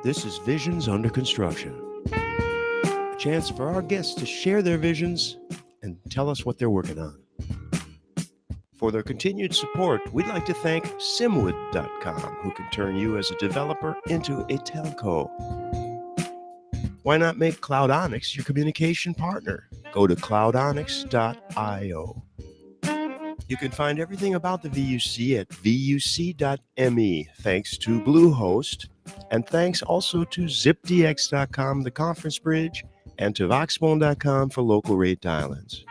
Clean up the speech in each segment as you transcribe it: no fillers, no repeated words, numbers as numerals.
This is Visions Under Construction. A chance for our guests to share their visions and tell us what they're working on. For their continued support, we'd like to thank Simwood.com, who can turn you as a developer into a telco. Why not make CloudOnyx your communication partner? Go to cloudonyx.io. You can find everything about the VUC at VUC.me, thanks to Bluehost, and thanks also to ZipDX.com, the conference bridge, and to Voxbone.com for local rate dial-ins.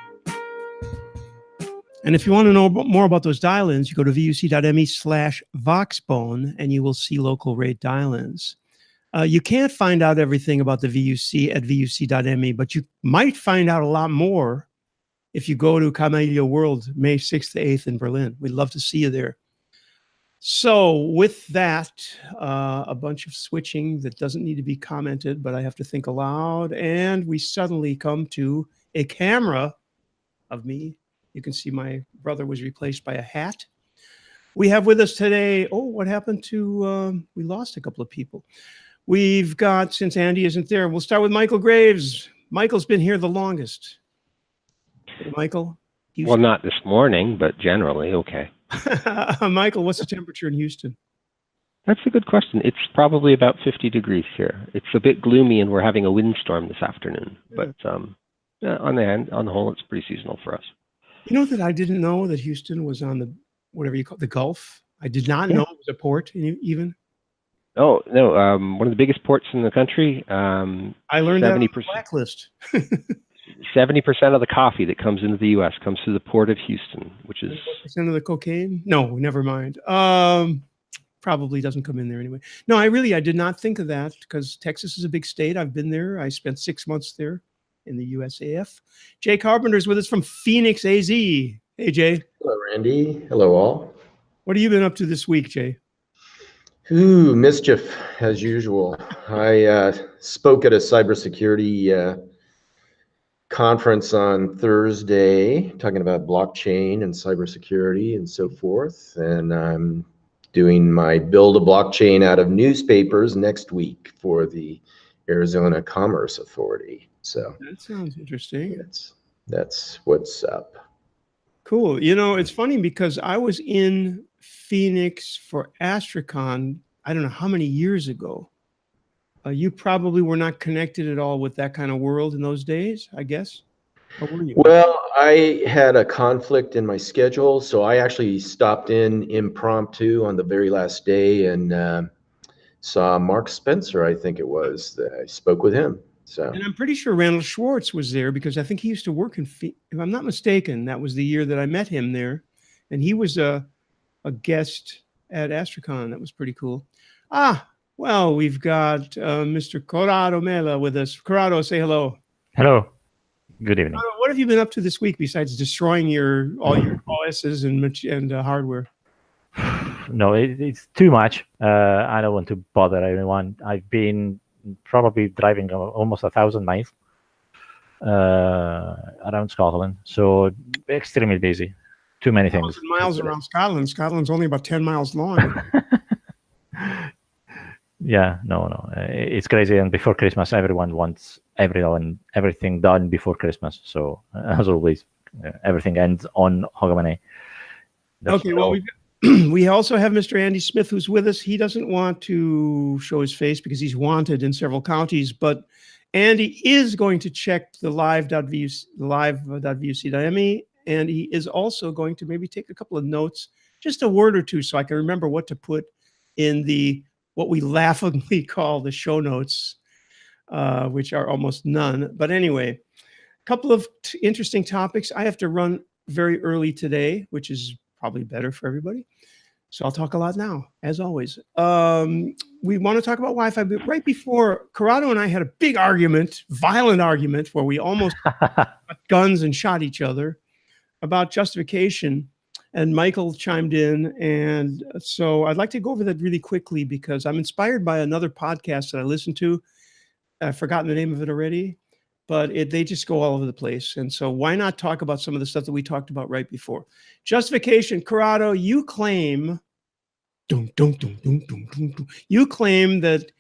And if you want to know more about those dial-ins, you go to VUC.me/Voxbone, and you will see local rate dial-ins. You can't find out everything about the VUC at VUC.me, but you might find out a lot more if you go to Camellia World, May 6th to 8th in Berlin. We'd love to see you there. So with that, a bunch of switching that doesn't need to be commented, but I have to think aloud. And we suddenly come to a camera of me. You can see my brother was replaced by a hat. We have with us today, what happened to, we lost a couple of people. We've got, since Andy isn't there, we'll start with Michael Graves. Michael's been here the longest. Hey, Michael? Houston. Well, not this morning, but generally, okay. Michael, what's the temperature in Houston? That's a good question. It's probably about 50 degrees here. It's a bit gloomy, and we're having a windstorm this afternoon. Yeah. But on the whole, it's pretty seasonal for us. You know that I didn't know that Houston was on the, whatever you call it, the Gulf? I did not know it was a port even. Oh, no, one of the biggest ports in the country. I learned 70%, that on the blacklist. 70% of the coffee that comes into the U.S. comes through the port of Houston, which is... % of the cocaine? No, never mind. Probably doesn't come in there anyway. No, I did not think of that because Texas is a big state. I've been there. I spent 6 months there in the USAF. Jay Carpenter's with us from Phoenix, AZ. Hey, Jay. Hello, Randy. Hello, all. What have you been up to this week, Jay? Ooh, mischief, as usual. I spoke at a cybersecurity conference on Thursday, talking about blockchain and cybersecurity and so forth. And I'm doing my build a blockchain out of newspapers next week for the Arizona Commerce Authority. So that sounds interesting. That's what's up. Cool. You know, it's funny because I was in Phoenix for Astracon, I don't know how many years ago. You probably were not connected at all with that kind of world in those days, I guess. Or were you? Well, I had a conflict in my schedule, so I actually stopped in impromptu on the very last day and saw Mark Spencer, I think it was. I spoke with him. So. And I'm pretty sure Randall Schwartz was there because I think he used to work in Phoenix. If I'm not mistaken, that was the year that I met him there. And he was a guest at Astracon. That was pretty cool. Well, we've got Mr. Corrado Mela with us. Corrado, say hello. Hello. Good evening. Corrado, what have you been up to this week besides destroying all your OSs and hardware? No, it's too much. I don't want to bother everyone. I've been probably driving almost 1,000 miles around Scotland, so extremely busy. Too many things. Miles around Scotland. Scotland's only about 10 miles long. Yeah, no, it's crazy. And before Christmas, everyone wants everything done before Christmas. So as always, everything ends on Hogmanay. Okay, well, we also have Mr. Andy Smith, who's with us. He doesn't want to show his face because he's wanted in several counties, but Andy is going to check the live.vuc.me, and he is also going to maybe take a couple of notes, just a word or two, so I can remember what to put in what we laughingly call the show notes, which are almost none. But anyway, a couple of interesting topics. I have to run very early today, which is probably better for everybody. So I'll talk a lot now, as always. We want to talk about Wi-Fi, but right before, Corrado and I had a big argument, violent argument, where we almost got guns and shot each other about justification. And Michael chimed in. And so I'd like to go over that really quickly because I'm inspired by another podcast that I listened to. I've forgotten the name of it already, but they just go all over the place. And so why not talk about some of the stuff that we talked about right before? Justification. Corrado, you claim, you claim that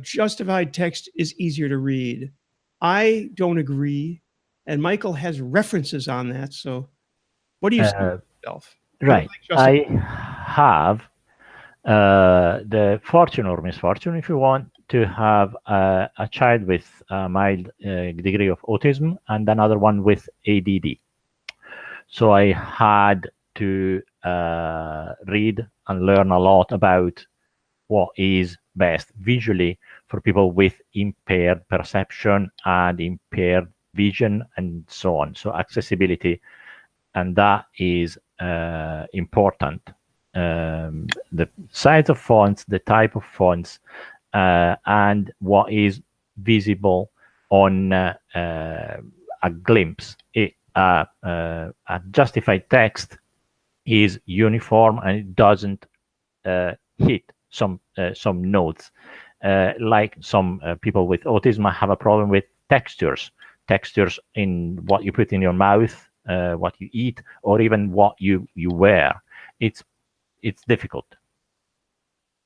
justified text is easier to read. I don't agree, and Michael has references on that. So, what do you say yourself? Right. I have the fortune or misfortune, if you want, to have a child with a mild degree of autism and another one with ADD. So I had to read and learn a lot about what is best visually for people with impaired perception and impaired vision and so on. So accessibility, and that is important. The size of fonts, the type of fonts, and what is visible on a glimpse. A justified text is uniform and it doesn't hit some notes. Like some people with autism have a problem with textures in what you put in your mouth, what you eat, or even what you wear. It's difficult.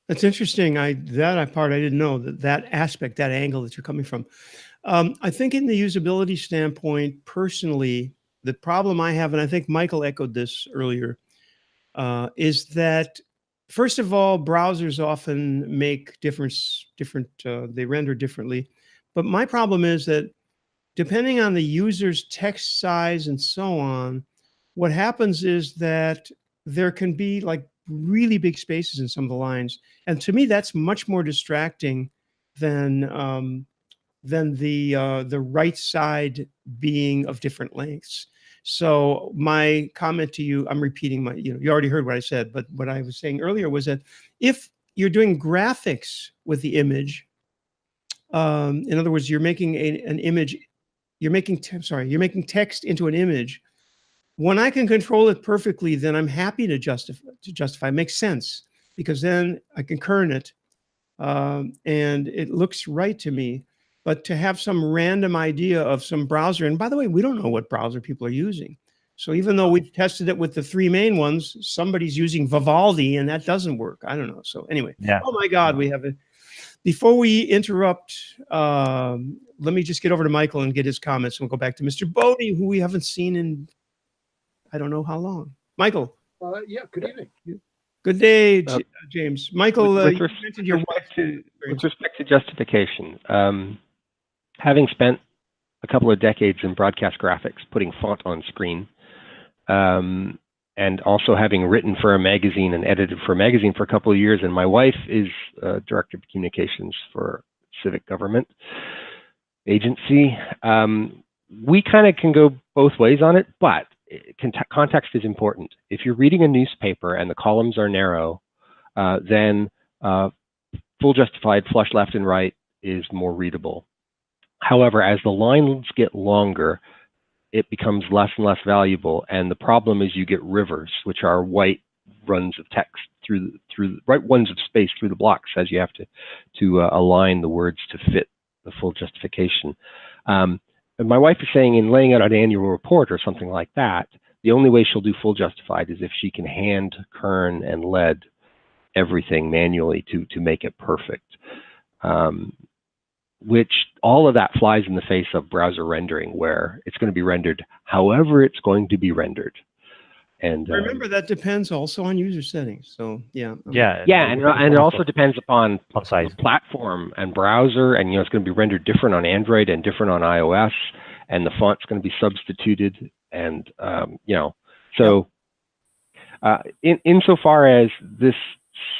That's interesting. That part I didn't know, that aspect, that angle that you're coming from. I think in the usability standpoint, personally, the problem I have, and I think Michael echoed this earlier, is that first of all, browsers often make they render differently. But my problem is that depending on the user's text size and so on, what happens is that there can be like really big spaces in some of the lines. And to me, that's much more distracting than the right side being of different lengths. So my comment to you, I'm repeating you already heard what I said, but what I was saying earlier was that if you're doing graphics with the image, in other words, you're making an image, you're making text into an image. When I can control it perfectly, then I'm happy to justify. It makes sense because then I can kern it, and it looks right to me. But to have some random idea of some browser, and by the way, we don't know what browser people are using. So even though we've tested it with the three main ones, somebody's using Vivaldi and that doesn't work. I don't know. So anyway, Oh my God, we have it. Before we interrupt, let me just get over to Michael and get his comments. And we'll go back to Mr. Bodie, who we haven't seen in, I don't know how long. Michael. Yeah, good evening. Good day, James. Michael, with you mentioned your with respect to justification, having spent a couple of decades in broadcast graphics, putting font on screen, and also having written for a magazine and edited for a magazine for a couple of years, and my wife is director of communications for civic government agency. We kind of can go both ways on it, but context is important. If you're reading a newspaper and the columns are narrow, then full justified, flush left and right is more readable. However, as the lines get longer, it becomes less and less valuable, and the problem is you get rivers, which are white runs of text through right runs of space through the blocks, as you have to align the words to fit the full justification. And my wife is saying in laying out an annual report or something like that, the only way she'll do full justified is if she can hand kern and lead everything manually to make it perfect. Which all of that flies in the face of browser rendering, where it's going to be rendered however it's going to be rendered. And remember, that depends also on user settings. So and it also depends upon platform and browser, and it's going to be rendered different on Android and different on iOS, and the font's going to be substituted, and insofar as this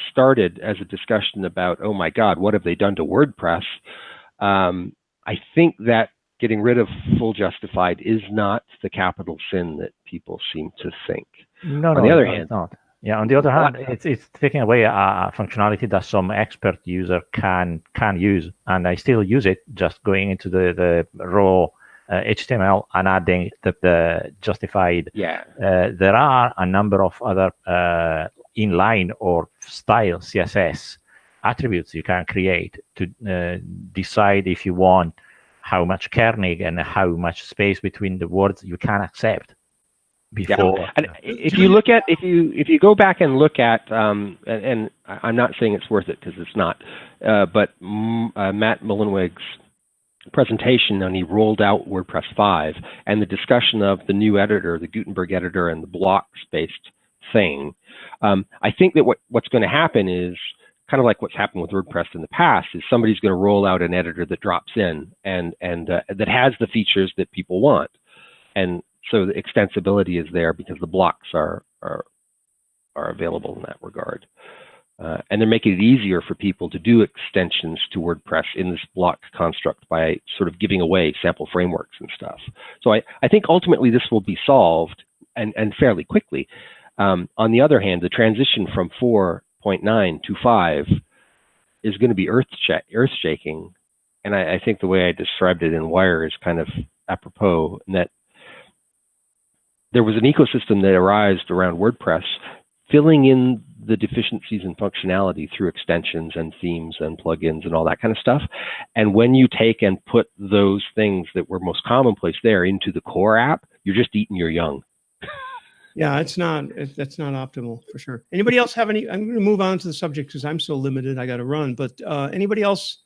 started as a discussion about, oh my God, what have they done to WordPress? I think that getting rid of full justified is not the capital sin that people seem to think. No, on the other hand, not. Yeah, on the other hand, it's taking away a functionality that some expert user can use, and I still use it, just going into the raw HTML and adding the justified. Yeah. There are a number of other inline or style CSS attributes you can create to decide if you want how much kerning and how much space between the words you can accept. before. And if you go back and look at, and I'm not saying it's worth it because it's not, but Matt Mullenweg's presentation when he rolled out WordPress 5 and the discussion of the new editor, the Gutenberg editor, and the blocks-based thing, I think that what's going to happen is kind of like what's happened with WordPress in the past, is somebody's going to roll out an editor that drops in and that has the features that people want, and so the extensibility is there because the blocks are available in that regard, and they're making it easier for people to do extensions to WordPress in this block construct by sort of giving away sample frameworks and stuff. So I think ultimately this will be solved and fairly quickly. On the other hand, the transition from 4.9 to 5 is going to be earth-shaking, and I think the way I described it in Wire is kind of apropos, in that there was an ecosystem that arose around WordPress, filling in the deficiencies in functionality through extensions and themes and plugins and all that kind of stuff. And when you take and put those things that were most commonplace there into the core app, you're just eating your young. Yeah, that's not optimal for sure. Anybody else have any? I'm going to move on to the subject because I'm so limited. I got to run. But anybody else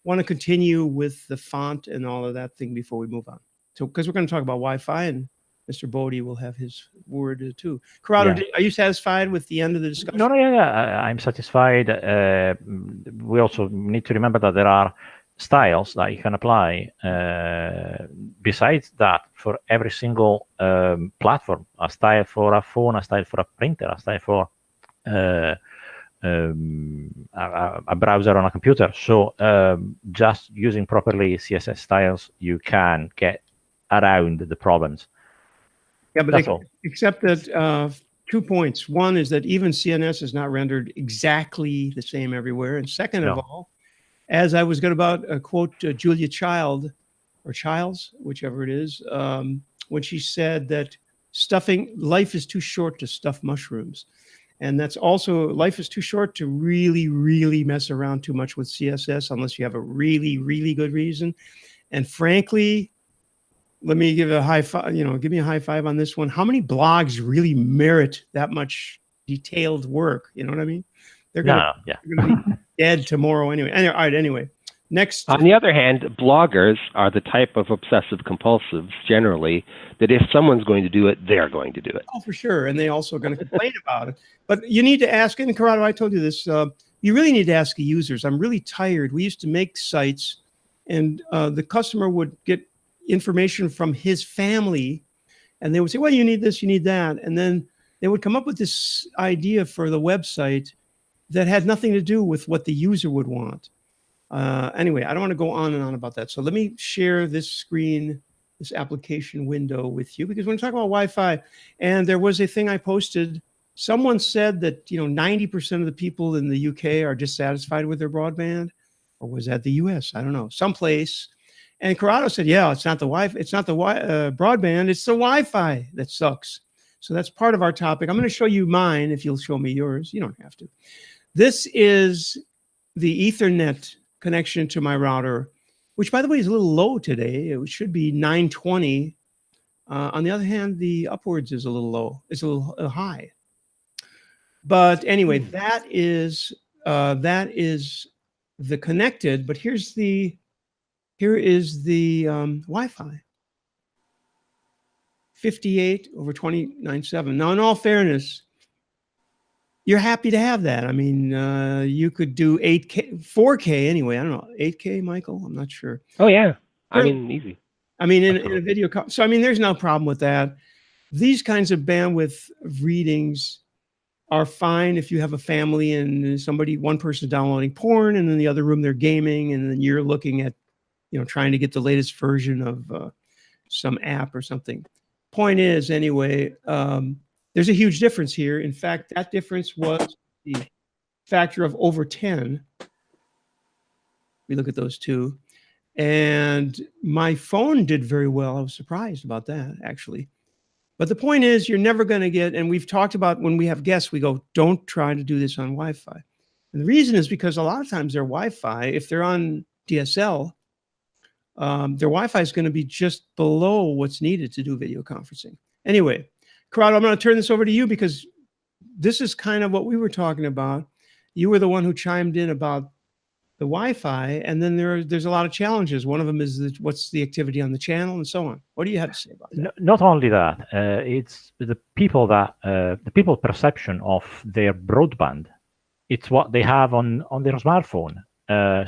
want to continue with the font and all of that thing before we move on? So, because we're going to talk about Wi-Fi, and Mr. Bodie will have his word too. Corrado, are you satisfied with the end of the discussion? No, I'm satisfied. We also need to remember that there are styles that you can apply. Besides that, for every single platform, a style for a phone, a style for a printer, a style for a browser on a computer. So just using properly CSS styles, you can get around the problems. Yeah, but except that 2 points. One is that even CNS is not rendered exactly the same everywhere. And second of all, as I was going to quote Julia Child, or Childs, whichever it is, when she said that life is too short to stuff mushrooms. And that's also, life is too short to really, really mess around too much with CSS unless you have a really, really good reason. And frankly, let me give a high five, give me a high five on this one. How many blogs really merit that much detailed work? You know what I mean? They're going to be dead tomorrow anyway. All right, anyway. Next. On the other hand, bloggers are the type of obsessive compulsives generally that if someone's going to do it, they're going to do it. Oh, for sure. And they also are going to complain about it. But you need to ask, and Corrado, I told you this, you really need to ask the users. I'm really tired. We used to make sites and the customer would get information from his family and they would say, well, you need this, you need that. And then they would come up with this idea for the website that had nothing to do with what the user would want. Anyway, I don't want to go on and on about that. So let me share this screen, this application window with you, because we're talking about Wi-Fi. And there was a thing I posted. Someone said that 90% of the people in the UK are dissatisfied with their broadband, or was that the US? I don't know, someplace. And Corrado said, yeah, it's not the Wi-Fi, it's not the broadband, it's the Wi-Fi that sucks. So that's part of our topic. I'm going to show you mine if you'll show me yours. You don't have to. This is the Ethernet connection to my router, which by the way is a little low today. It should be 920. On the other hand, the upwards is a little low. It's a little high. But anyway, that is the connected. But here is the Wi-Fi. 58/29.7. Now, in all fairness, you're happy to have that. I mean, you could do 8K, 4K anyway. I don't know, 8K, Michael? I'm not sure. Oh, yeah. I mean, easy. I mean, in a video. So, I mean, there's no problem with that. These kinds of bandwidth readings are fine if you have a family and one person downloading porn and in the other room they're gaming and then you're looking at, trying to get the latest version of some app or something. Point is, anyway, there's a huge difference here. In fact, that difference was the factor of over 10. We look at those two. And my phone did very well. I was surprised about that, actually. But the point is, you're never going to get, and we've talked about when we have guests, we go, don't try to do this on Wi-Fi. And the reason is because a lot of times their Wi-Fi, if they're on DSL, their Wi-Fi is going to be just below what's needed to do video conferencing. Anyway, Corrado, I'm going to turn this over to you because this is kind of what we were talking about. You were the one who chimed in about the Wi-Fi, and then there's a lot of challenges. One of them is what's the activity on the channel and so on. What do you have to say about that? Not only that, it's the people perception of their broadband. It's what they have on their smartphone.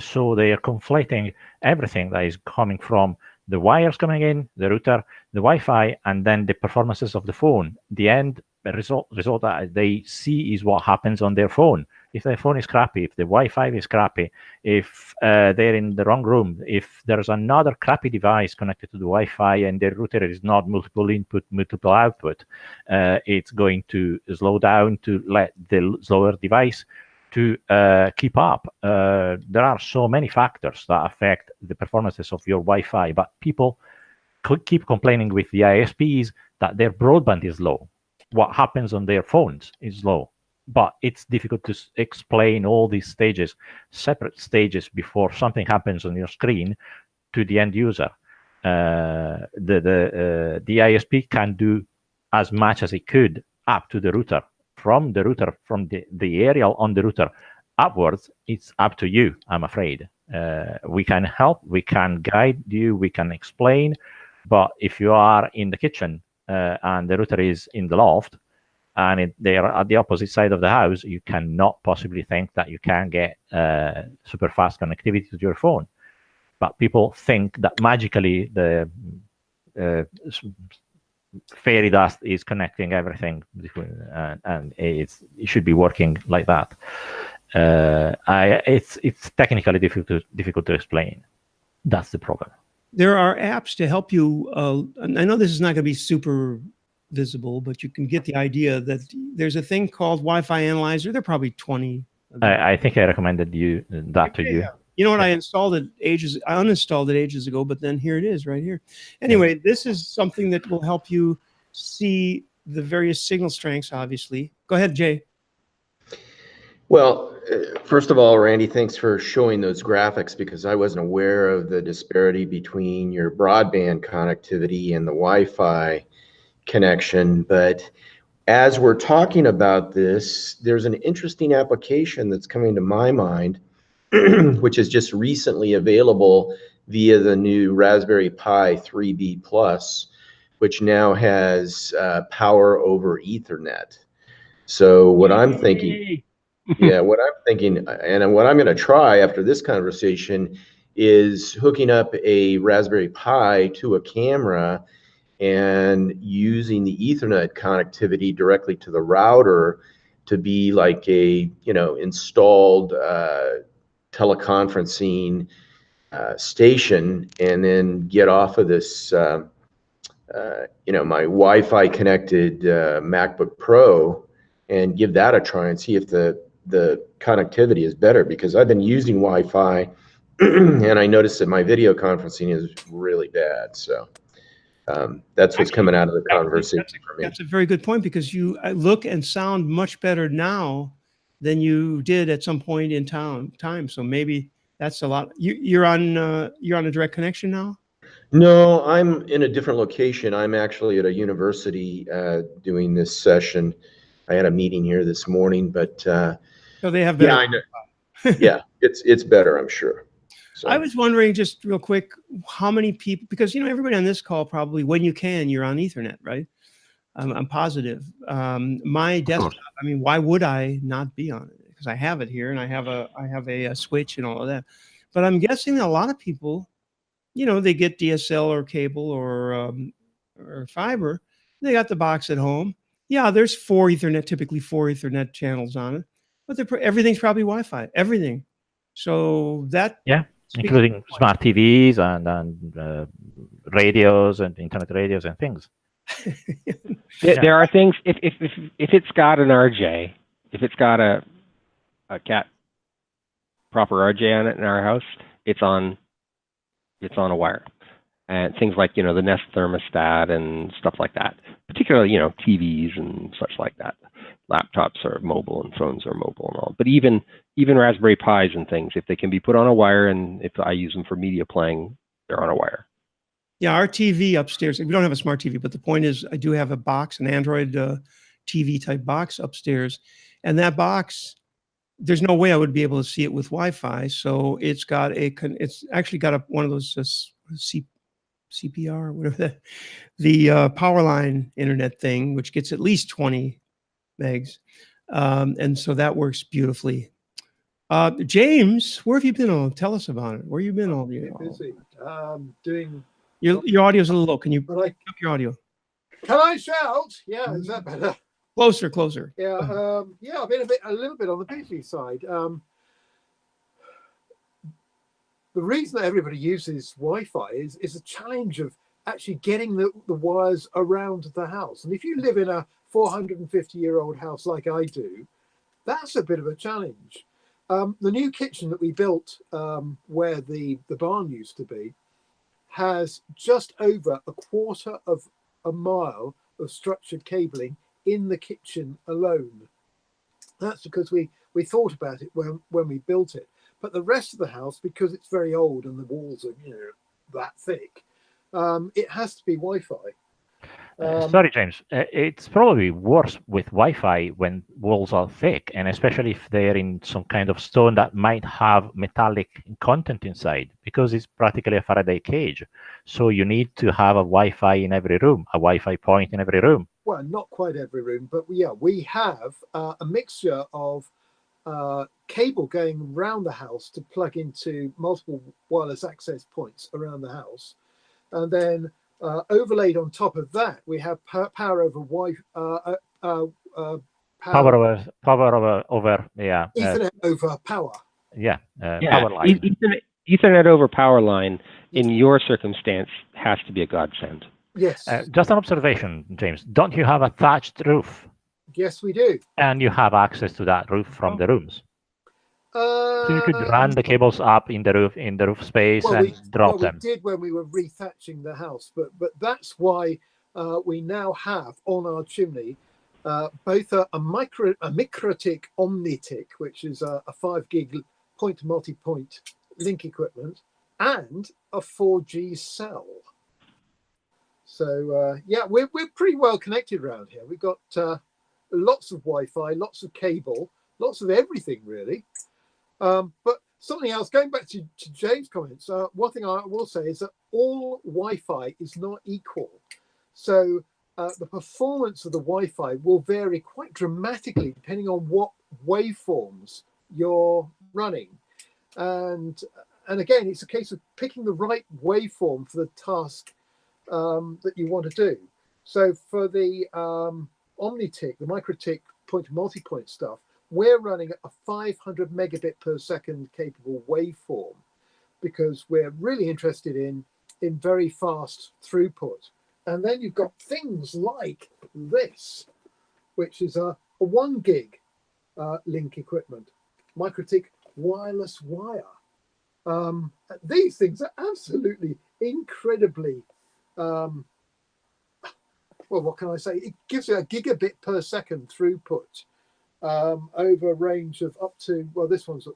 So they are conflating everything that is coming from the wires coming in, the router, the Wi-Fi, and then the performances of the phone. The end result that they see is what happens on their phone. If their phone is crappy, if the Wi-Fi is crappy, if they're in the wrong room, if there's another crappy device connected to the Wi-Fi and the router is not multiple input, multiple output, it's going to slow down to let the slower device to keep up. There are so many factors that affect the performances of your Wi-Fi, but people keep complaining with the ISPs that their broadband is low. What happens on their phones is low, but it's difficult to explain all these stages, separate stages before something happens on your screen to the end user. The ISP can do as much as it could up to the router. From the aerial on the router upwards, it's up to you, I'm afraid. We can help, we can guide you, we can explain, but if you are in the kitchen and the router is in the loft and they are at the opposite side of the house, you cannot possibly think that you can get super fast connectivity to your phone. But people think that magically the fairy dust is connecting everything, and it should be working like that. It's technically difficult to explain. That's the problem. There are apps to help you. I know this is not going to be super visible, but you can get the idea that there's a thing called Wi-Fi Analyzer. There are probably 20. I think I recommended that to you. Yeah. You know what? I uninstalled it ages ago, but then here it is right here. Anyway, this is something that will help you see the various signal strengths, obviously. Go ahead, Jay. Well, first of all, Randy, thanks for showing those graphics because I wasn't aware of the disparity between your broadband connectivity and the Wi-Fi connection. But as we're talking about this, there's an interesting application that's coming to my mind, which is just recently available via the new Raspberry Pi 3B Plus, which now has power over Ethernet. So what I'm thinking, and what I'm going to try after this conversation is hooking up a Raspberry Pi to a camera and using the Ethernet connectivity directly to the router to be like a, installed teleconferencing station, and then get off of this, my Wi-Fi connected MacBook Pro and give that a try and see if the connectivity is better, because I've been using Wi-Fi and I noticed that my video conferencing is really bad. So that's what's coming out of the conversation for me. That's a very good point, because you look and sound much better now than you did at some point in time. So maybe that's a lot. You're on a direct connection now? No, I'm in a different location. I'm actually at a university doing this session. I had a meeting here this morning, but so they have better. Yeah, I know. Yeah, it's better, I'm sure. So I was wondering, just real quick, how many people, because everybody on this call probably, when you can, you're on Ethernet, right? I'm positive. My desktop, why would I not be on it? Because I have it here and I have a switch and all of that. But I'm guessing that a lot of people, they get DSL or cable or fiber. They got the box at home. Yeah, there's typically four Ethernet channels on it, but everything's probably Wi-Fi, everything. So that, including smart TVs and radios and internet radios and things. There are things, if it's got an RJ, if it's got a cat proper RJ on it in our house, it's on a wire. And things like, the Nest thermostat and stuff like that, particularly, TVs and such like that. Laptops are mobile and phones are mobile and all. But even Raspberry Pis and things, if they can be put on a wire, and if I use them for media playing, they're on a wire. Yeah, our TV upstairs, we don't have a smart TV, but the point is I do have a box, an Android TV type box upstairs. And that box, there's no way I would be able to see it with Wi-Fi. So it's actually got one of those CPR, whatever the power line internet thing, which gets at least 20 megs. And so that works beautifully. James, where have you been? Tell us about it. Where you been all year? Busy. Doing. Your audio's a little low. Can you But up your audio? Can I shout? Yeah, is that better? Closer, closer. Yeah, yeah. I've been a little bit on the busy side. The reason that everybody uses Wi-Fi is a challenge of actually getting the wires around the house. And if you live in a 450-year-old house like I do, that's a bit of a challenge. The new kitchen that we built where the barn used to be has just over 1/4 of a mile of structured cabling in the kitchen alone. That's because we thought about it when we built it. But the rest of the house, because it's very old and the walls are that thick, it has to be Wi-Fi. Sorry, James. It's probably worse with Wi-Fi when walls are thick, and especially if they're in some kind of stone that might have metallic content inside, because it's practically a Faraday cage. So you need to have a Wi-Fi in every room, a Wi-Fi point in every room. Well, not quite every room, but yeah, we have a mixture of cable going around the house to plug into multiple wireless access points around the house, and then overlaid on top of that, we have power over Wi-Fi. Power over yeah. Ethernet over power. Yeah, power line. Ethernet over power line in your circumstance has to be a godsend. Yes. Just an observation, James. Don't you have a thatched roof? Yes, we do. And you have access to that roof from the rooms. So you could run the cables up in the roof space and drop them. We did when we were rethatching the house, but that's why we now have on our chimney both a Mikrotik Omnitik, which is a 5 gig point to multi-point link equipment, and a 4G cell. So yeah, we're pretty well connected around here. We've got lots of Wi-Fi, lots of cable, lots of everything really. But something else, going back to James' comments, one thing I will say is that all Wi-Fi is not equal. So the performance of the Wi-Fi will vary quite dramatically depending on what waveforms you're running. And again, it's a case of picking the right waveform for the task that you want to do. So for the Omnitik, the Mikrotik point to multi-point stuff, we're running a 500 megabit per second capable waveform because we're really interested in very fast throughput. And then you've got things like this, which is a 1 gig link equipment, Mikrotik wireless wire. These things are absolutely incredibly, well, what can I say? It gives you a gigabit per second throughput over a range of up to, well, this one's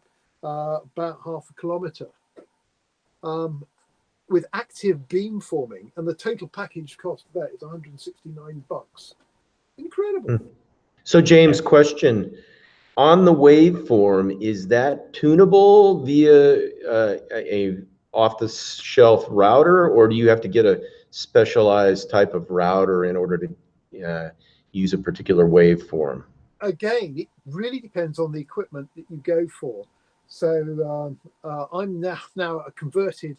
about 0.5 kilometer with active beamforming, and the total package cost of that is $169. Incredible. So James, question. On the waveform, is that tunable via a off-the-shelf router, or do you have to get a specialized type of router in order to use a particular waveform? Again, it really depends on the equipment that you go for. So I'm now a converted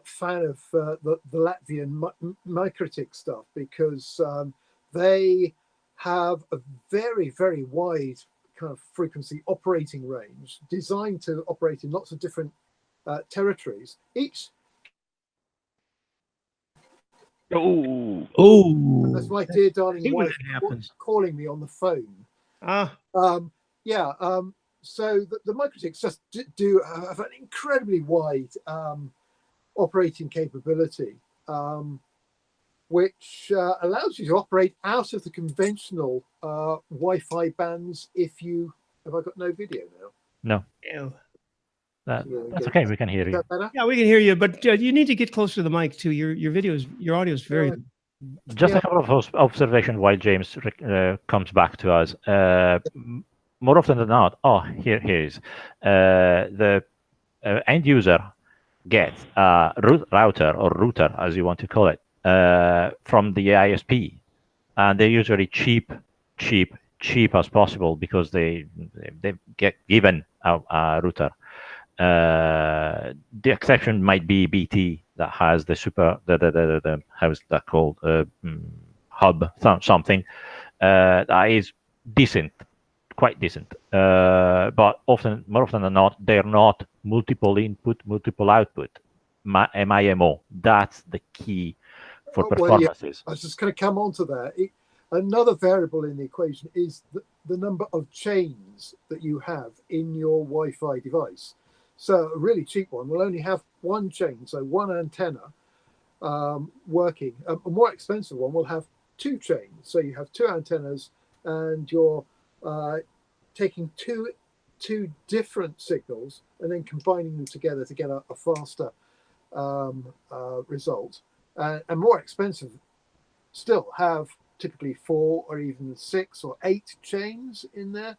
fan of the Latvian Mikrotik stuff because they have a very, very wide kind of frequency operating range designed to operate in lots of different territories. Each. Oh, that's my dear darling wife calling me on the phone. So the Mikrotiks just do have an incredibly wide operating capability, which allows you to operate out of the conventional Wi-Fi bands. If you have, I got no video now. No. That's okay. We can hear Is you. that better? Yeah, we can hear you, but you need to get closer to the mic too. Your audio is very. Right. Just Yeah. a couple of observations while James comes back to us. More often than not, here is the end user gets a router or router, as you want to call it, from the ISP, and they're usually cheap as possible because they get given a router. The exception might be BT that has the the how's that called, hub something that is decent, quite decent, but more often than not, they're not multiple input, multiple output, MIMO. That's the key for performances. I was just going to come on to that. Another variable in the equation is the number of chains that you have in your Wi-Fi device. So a really cheap one will only have one chain, so one antenna working. A more expensive one will have two chains. So you have two antennas and you're taking two different signals and then combining them together to get a faster result. And more expensive still have typically 4 or even 6 or 8 chains in there.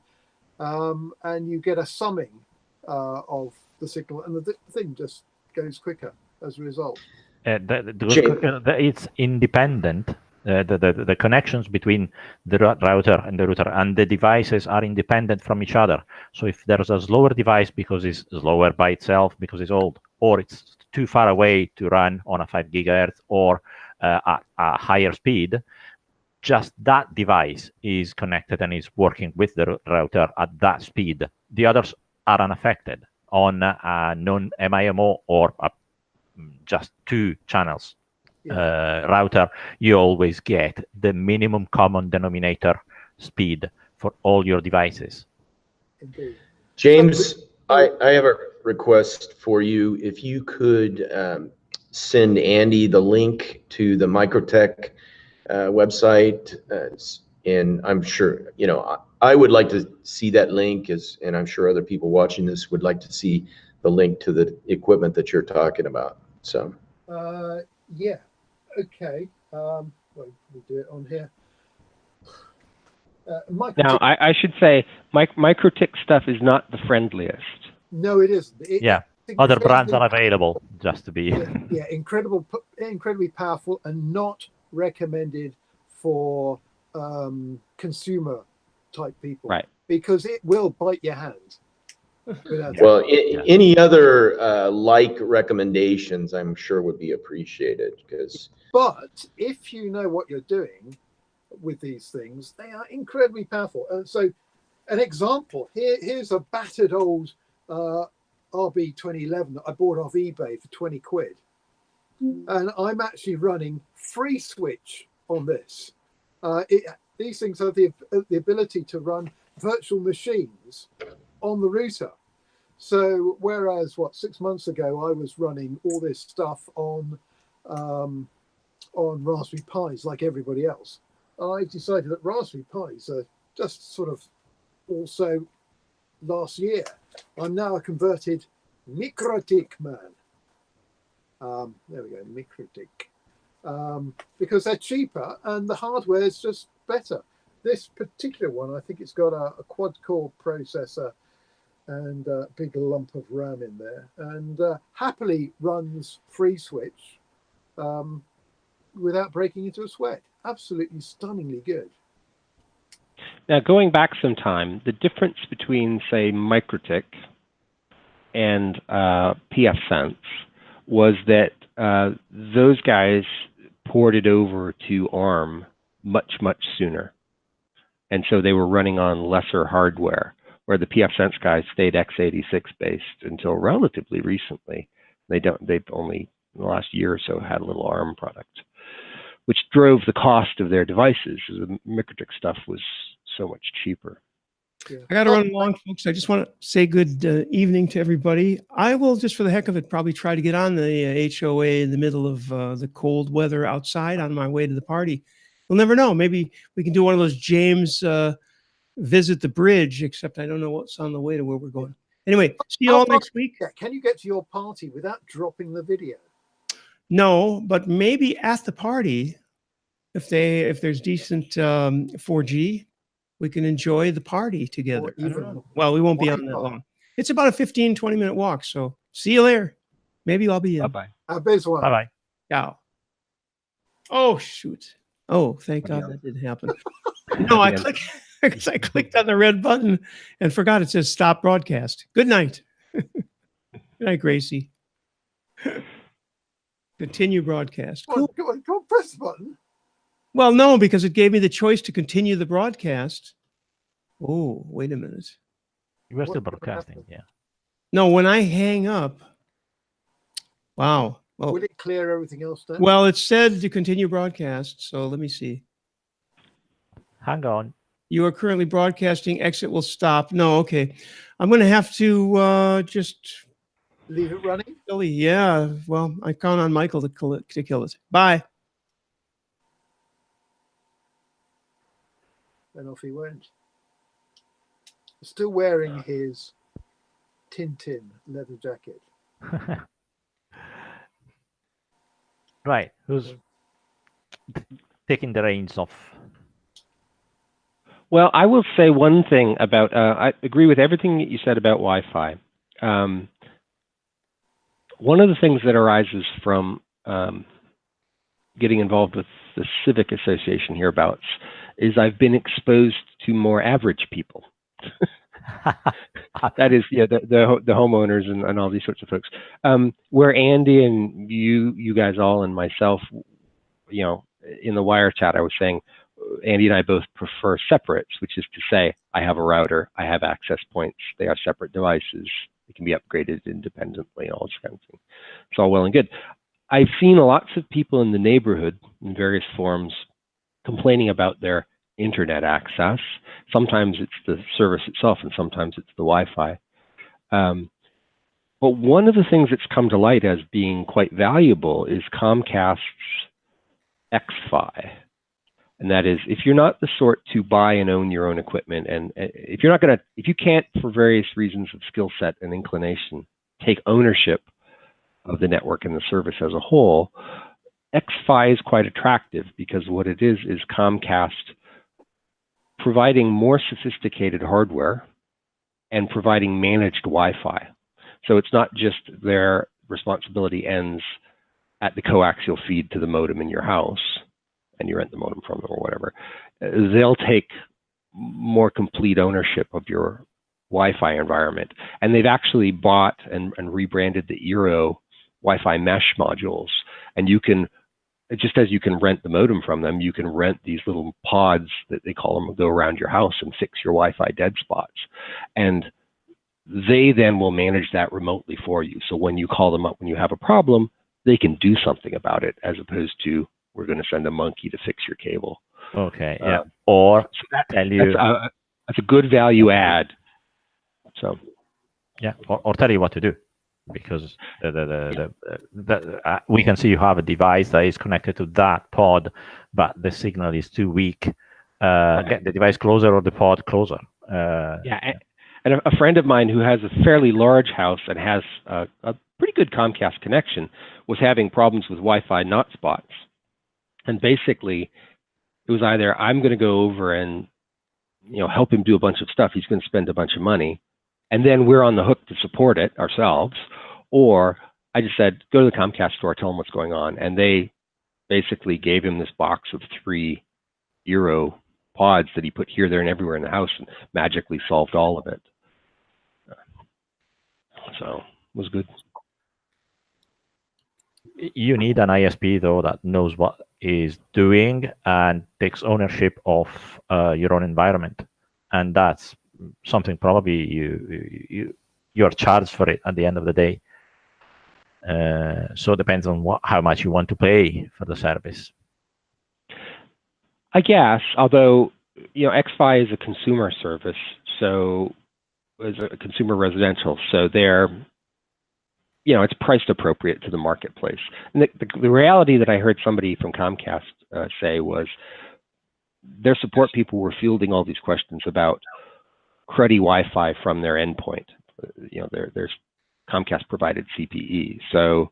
And you get a summing of the signal, and the thing just goes quicker as a result. It's independent. The connections between the router and the router and the devices are independent from each other. So if there's a slower device because it's slower by itself because it's old, or it's too far away to run on a 5 gigahertz or at a higher speed, just that device is connected and is working with the router at that speed. The others are unaffected on a non-MIMO or just 2 channels router. You always get the minimum common denominator speed for all your devices. Indeed. James, I have a request for you. If you could send Andy the link to the Microtech website, and I'm sure, I would like to see that link, and I'm sure other people watching this would like to see the link to the equipment that you're talking about. So yeah, okay. Well, we'll do it on here. Now, I should say, Microtech stuff is not the friendliest. No, it isn't. Other brands are available, just to be. Incredibly powerful and not recommended for consumer type people, right? Because it will bite your hand. Well, any other like recommendations, I'm sure would be appreciated. But if you know what you're doing with these things, they are incredibly powerful. So, an example here's a battered old RB 2011 that I bought off eBay for 20 quid. And I'm actually running free switch on this. These things have the ability to run virtual machines on the router. So whereas 6 months ago I was running all this stuff on Raspberry Pis like everybody else, I decided that Raspberry Pis are just sort of also last year. I'm now a converted Microtech man. There we go, Microtech. Because they're cheaper and the hardware is just better. This particular one, I think it's got a quad-core processor and a big lump of RAM in there, and happily runs free switch without breaking into a sweat. Absolutely stunningly good. Now, going back some time, the difference between, say, Microtech and pfSense was that those guys ported over to ARM much sooner, and so they were running on lesser hardware, where the pfSense guys stayed x86 based until relatively recently. They've only in the last year or so had a little ARM product, which drove the cost of their devices. The Microtech stuff was so much cheaper. Yeah. I got to run along, folks. I just want to say good evening to everybody. I will, just for the heck of it, probably try to get on the HOA in the middle of the cold weather outside on my way to the party. We'll never know. Maybe we can do one of those James visit the bridge, except I don't know what's on the way to where we're going. Anyway, see you all next week. Yeah, can you get to your party without dropping the video? No, but maybe at the party, if there's decent 4G, we can enjoy the party together. I don't know. Well, we won't be on that long. It's about a 15, 20-minute walk. So see you there. Maybe I'll be in. Bye-bye. Bye-bye. Ciao. Oh, shoot. Oh, thank God that didn't happen. No, I clicked on the red button and forgot it says stop broadcast. Good night. Good night, Gracie. Continue broadcast. Cool. Go on, press the button. Well, no, because it gave me the choice to continue the broadcast. Oh, wait a minute. You were still broadcasting, yeah. No, when I hang up, wow. Oh. Will it clear everything else down? Well, it said to continue broadcast, so let me see. Hang on. You are currently broadcasting. Exit will stop. No, okay. I'm going to have to just leave it running. Silly, yeah. Well, I count on Michael to kill it. Bye. And off he went. Still wearing his Tintin leather jacket. Right. Who's taking the reins off? Well, I will say one thing about, I agree with everything that you said about Wi-Fi. One of the things that arises from getting involved with the Civic Association hereabouts is I've been exposed to more average people. That is, yeah, the homeowners and all these sorts of folks. Where Andy and you guys all and myself, you know, in the wire chat, I was saying, Andy and I both prefer separates, which is to say, I have a router, I have access points, they are separate devices, they can be upgraded independently, all this kind of thing. It's all well and good. I've seen lots of people in the neighborhood in various forms complaining about their internet access. Sometimes it's the service itself, and sometimes it's the Wi-Fi. But one of the things that's come to light as being quite valuable is Comcast's xFi. And that is, if you're not the sort to buy and own your own equipment, and if you can't, for various reasons of skill set and inclination, take ownership of the network and the service as a whole, xFi is quite attractive because what it is Comcast providing more sophisticated hardware and providing managed Wi-Fi. So it's not just their responsibility ends at the coaxial feed to the modem in your house, and you rent the modem from them or whatever. They'll take more complete ownership of your Wi-Fi environment. And they've actually bought and rebranded the Eero Wi-Fi mesh modules. And you can, just as you can rent the modem from them, you can rent these little pods that they call them, go around your house and fix your Wi-Fi dead spots. And they then will manage that remotely for you. So when you call them up when you have a problem, they can do something about it, as opposed to, we're going to send a monkey to fix your cable. Okay, yeah. Or so tell you that's a good value add. So yeah, or tell you what to do, because we can see you have a device that is connected to that pod, but the signal is too weak. Get the device closer or the pod closer. And a friend of mine who has a fairly large house and has a pretty good Comcast connection was having problems with Wi-Fi not spots. And basically, it was either I'm going to go over and help him do a bunch of stuff. He's going to spend a bunch of money, and then we're on the hook to support it ourselves. Or I just said, go to the Comcast store, tell him what's going on, and they basically gave him this box of 3 Eero pods that he put here, there, and everywhere in the house, and magically solved all of it. So it was good. You need an ISP though that knows what is doing and takes ownership of your own environment, and that's something probably you're charged for it at the end of the day. So it depends on how much you want to pay for the service. I guess, although xFi is a consumer service, so is a consumer residential, so they're it's priced appropriate to the marketplace. And the reality that I heard somebody from Comcast say was their support people were fielding all these questions about cruddy Wi-Fi from their endpoint. There's Comcast provided CPE. So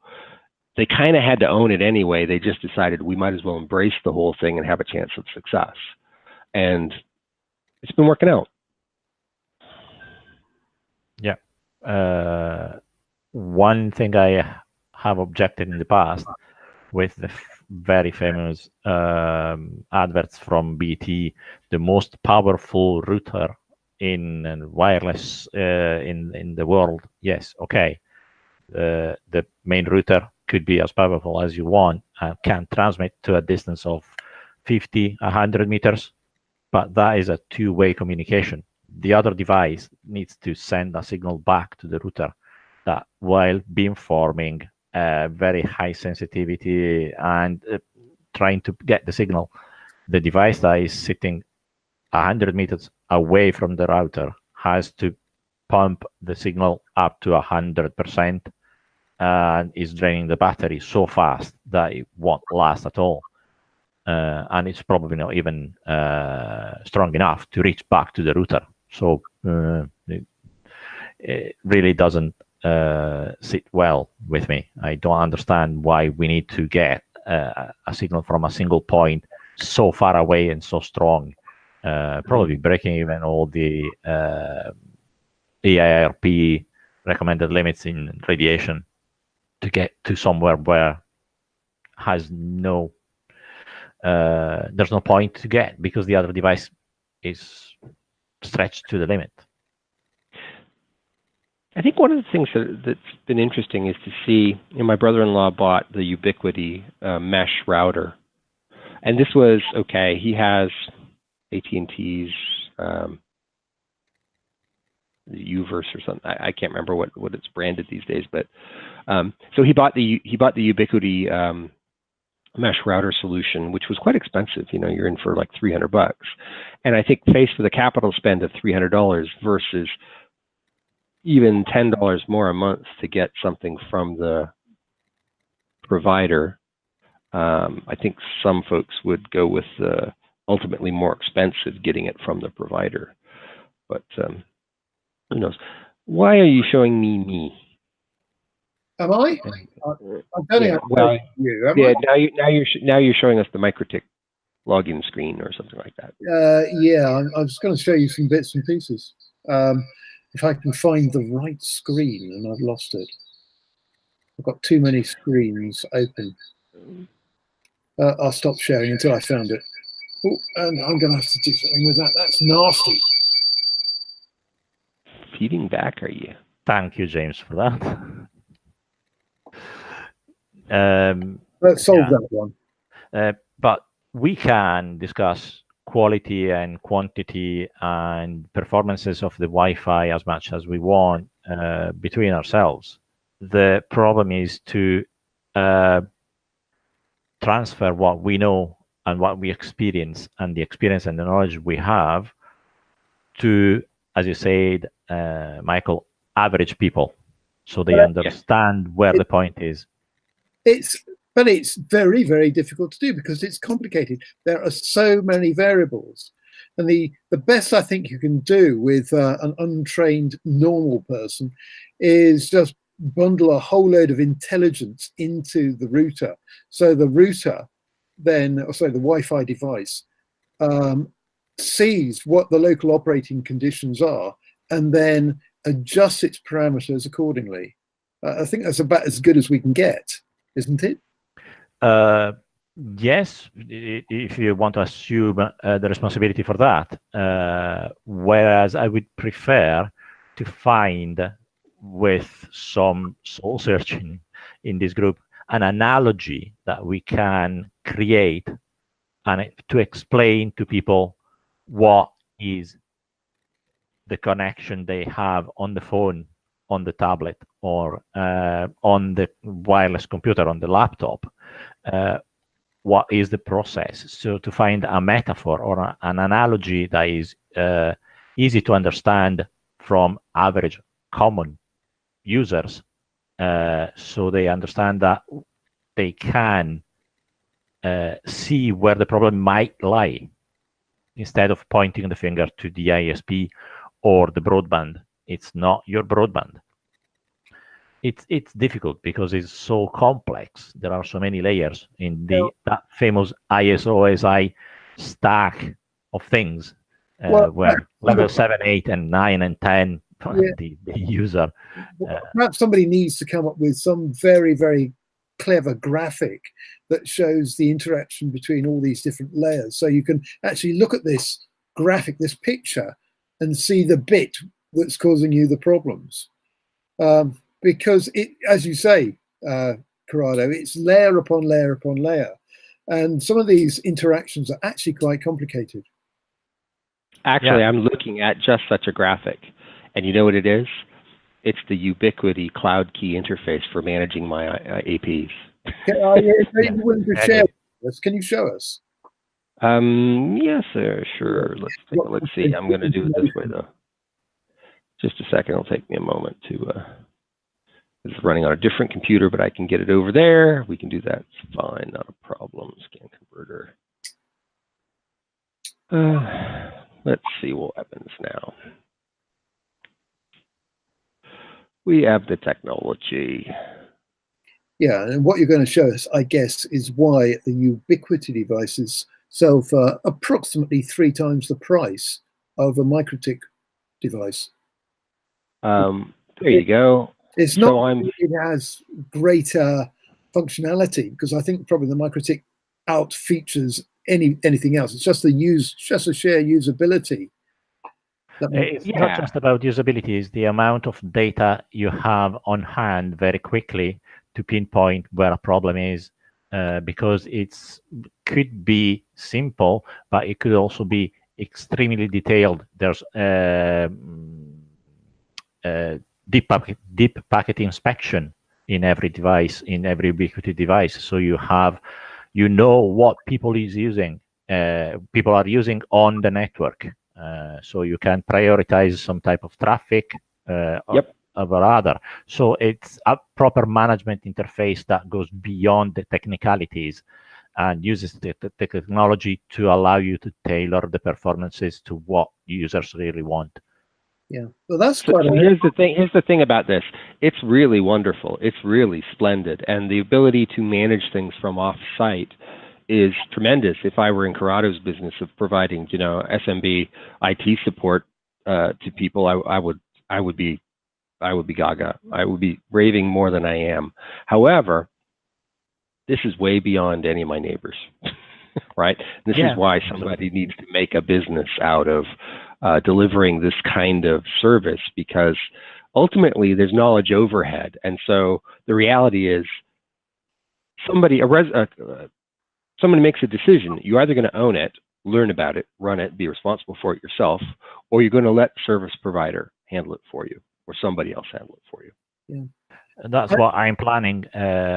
they kind of had to own it anyway. They just decided we might as well embrace the whole thing and have a chance of success. And it's been working out. Yeah. One thing I have objected in the past with the very famous adverts from BT, the most powerful router in wireless in the world. Yes, okay. The main router could be as powerful as you want and can transmit to a distance of 50, 100 meters, but that is a two-way communication. The other device needs to send a signal back to the router that while beamforming very high sensitivity and trying to get the signal, the device that is sitting 100 meters away from the router has to pump the signal up to 100% and is draining the battery so fast that it won't last at all. And it's probably not even strong enough to reach back to the router. So it really doesn't sit well with me. I don't understand why we need to get a signal from a single point so far away and so strong, probably breaking even all the EIRP recommended limits in radiation to get to somewhere where has no there's no point to get because the other device is stretched to the limit. I think one of the things that's been interesting is to see, my brother-in-law bought the Ubiquiti mesh router. And this was, okay, he has AT&T's Uverse or something. I can't remember what it's branded these days, but so he bought the Ubiquiti mesh router solution, which was quite expensive. You're in for like $300, and I think faced with a capital spend of $300 versus even $10 more a month to get something from the provider, I think some folks would go with the ultimately more expensive getting it from the provider. But who knows? Why are you showing me? Am I? I'm telling Yeah, you. well, You. Am yeah. I? Now you're showing us the MikroTik login screen or something like that. Yeah, I'm just going to show you some bits and pieces. If I can find the right screen, and I've lost it. I've got too many screens open. I'll stop sharing until I found it. Oh, and I'm going to have to do something with that. That's nasty. Feeding back, are you? Thank you, James, for that. Let's solve that one. But we can discuss quality and quantity and performances of the Wi-Fi as much as we want between ourselves. The problem is to transfer what we know and what we experience and the experience and the knowledge we have to, as you said, Michael, average people, so they understand where the point is. But it's very, very difficult to do because it's complicated. There are so many variables. And the best I think you can do with an untrained normal person is just bundle a whole load of intelligence into the router. So the router then, the Wi-Fi device, sees what the local operating conditions are and then adjusts its parameters accordingly. I think that's about as good as we can get, isn't it? Yes, if you want to assume the responsibility for that. Whereas I would prefer to find, with some soul searching in this group, an analogy that we can create and to explain to people what is the connection they have on the phone, on the tablet, or on the wireless computer, on the laptop. What is the process? So to find a metaphor or an analogy that is easy to understand from average common users, so they understand that they can see where the problem might lie, instead of pointing the finger to the ISP or the broadband It's not your broadband. It's difficult because it's so complex. There are so many layers in that famous ISO-SI stack of things, where level 7, 8, and 9, and 10, the user. Perhaps somebody needs to come up with some very, very clever graphic that shows the interaction between all these different layers. So you can actually look at this graphic, this picture, and see the bit that's causing you the problems. Because it, as you say, Corrado, it's layer upon layer upon layer. And some of these interactions are actually quite complicated. Actually, I'm looking at just such a graphic. And you know what it is? It's the Ubiquiti Cloud Key interface for managing my APs. Are you willing to share with us? Can you show us? Yes, sir, sure. Let's see. I'm going to do it this way, though. Just a second. It'll take me a moment to... It's running on a different computer, but I can get it over there. We can do that. It's fine, not a problem. Scan converter. Let's see what happens now. We have the technology. Yeah, and what you're going to show us, I guess, is why the Ubiquiti devices sell for approximately 3 times the price of a MikroTik device. There you go. It's not that it has greater functionality, because I think probably the MikroTik out features anything else. It's just the sheer usability. It's not just about usability, it's the amount of data you have on hand very quickly to pinpoint where a problem is, because it could be simple, but it could also be extremely detailed. There's deep packet inspection in every device, in every Ubiquiti device. So you know what people is using, people are using on the network. So you can prioritize some type of traffic over other. So it's a proper management interface that goes beyond the technicalities and uses the technology to allow you to tailor the performances to what users really want. Yeah, well, that's quite. So here's the thing. Here's the thing about this. It's really wonderful. It's really splendid, and the ability to manage things from off-site is tremendous. If I were in Corrado's business of providing, SMB IT support to people, I would be gaga. I would be raving more than I am. However, this is way beyond any of my neighbors, right? This is why somebody needs to make a business out of delivering this kind of service, because ultimately there's knowledge overhead. And so the reality is somebody makes a decision. You're either going to own it, learn about it, run it, be responsible for it yourself, or you're going to let the service provider handle it for you, or somebody else handle it for you. Yeah. That's what I'm planning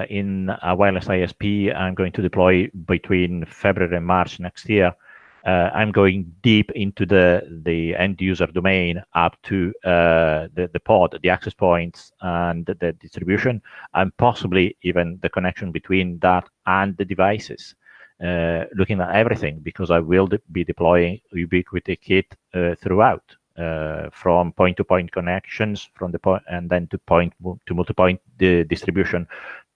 in a wireless ISP. I'm going to deploy between February and March next year. I'm going deep into the end user domain up to the pod, the access points, and the distribution, and possibly even the connection between that and the devices. Looking at everything, because I will be deploying Ubiquiti Kit throughout, from point-to-point connections, from the point, and then to multi-point the distribution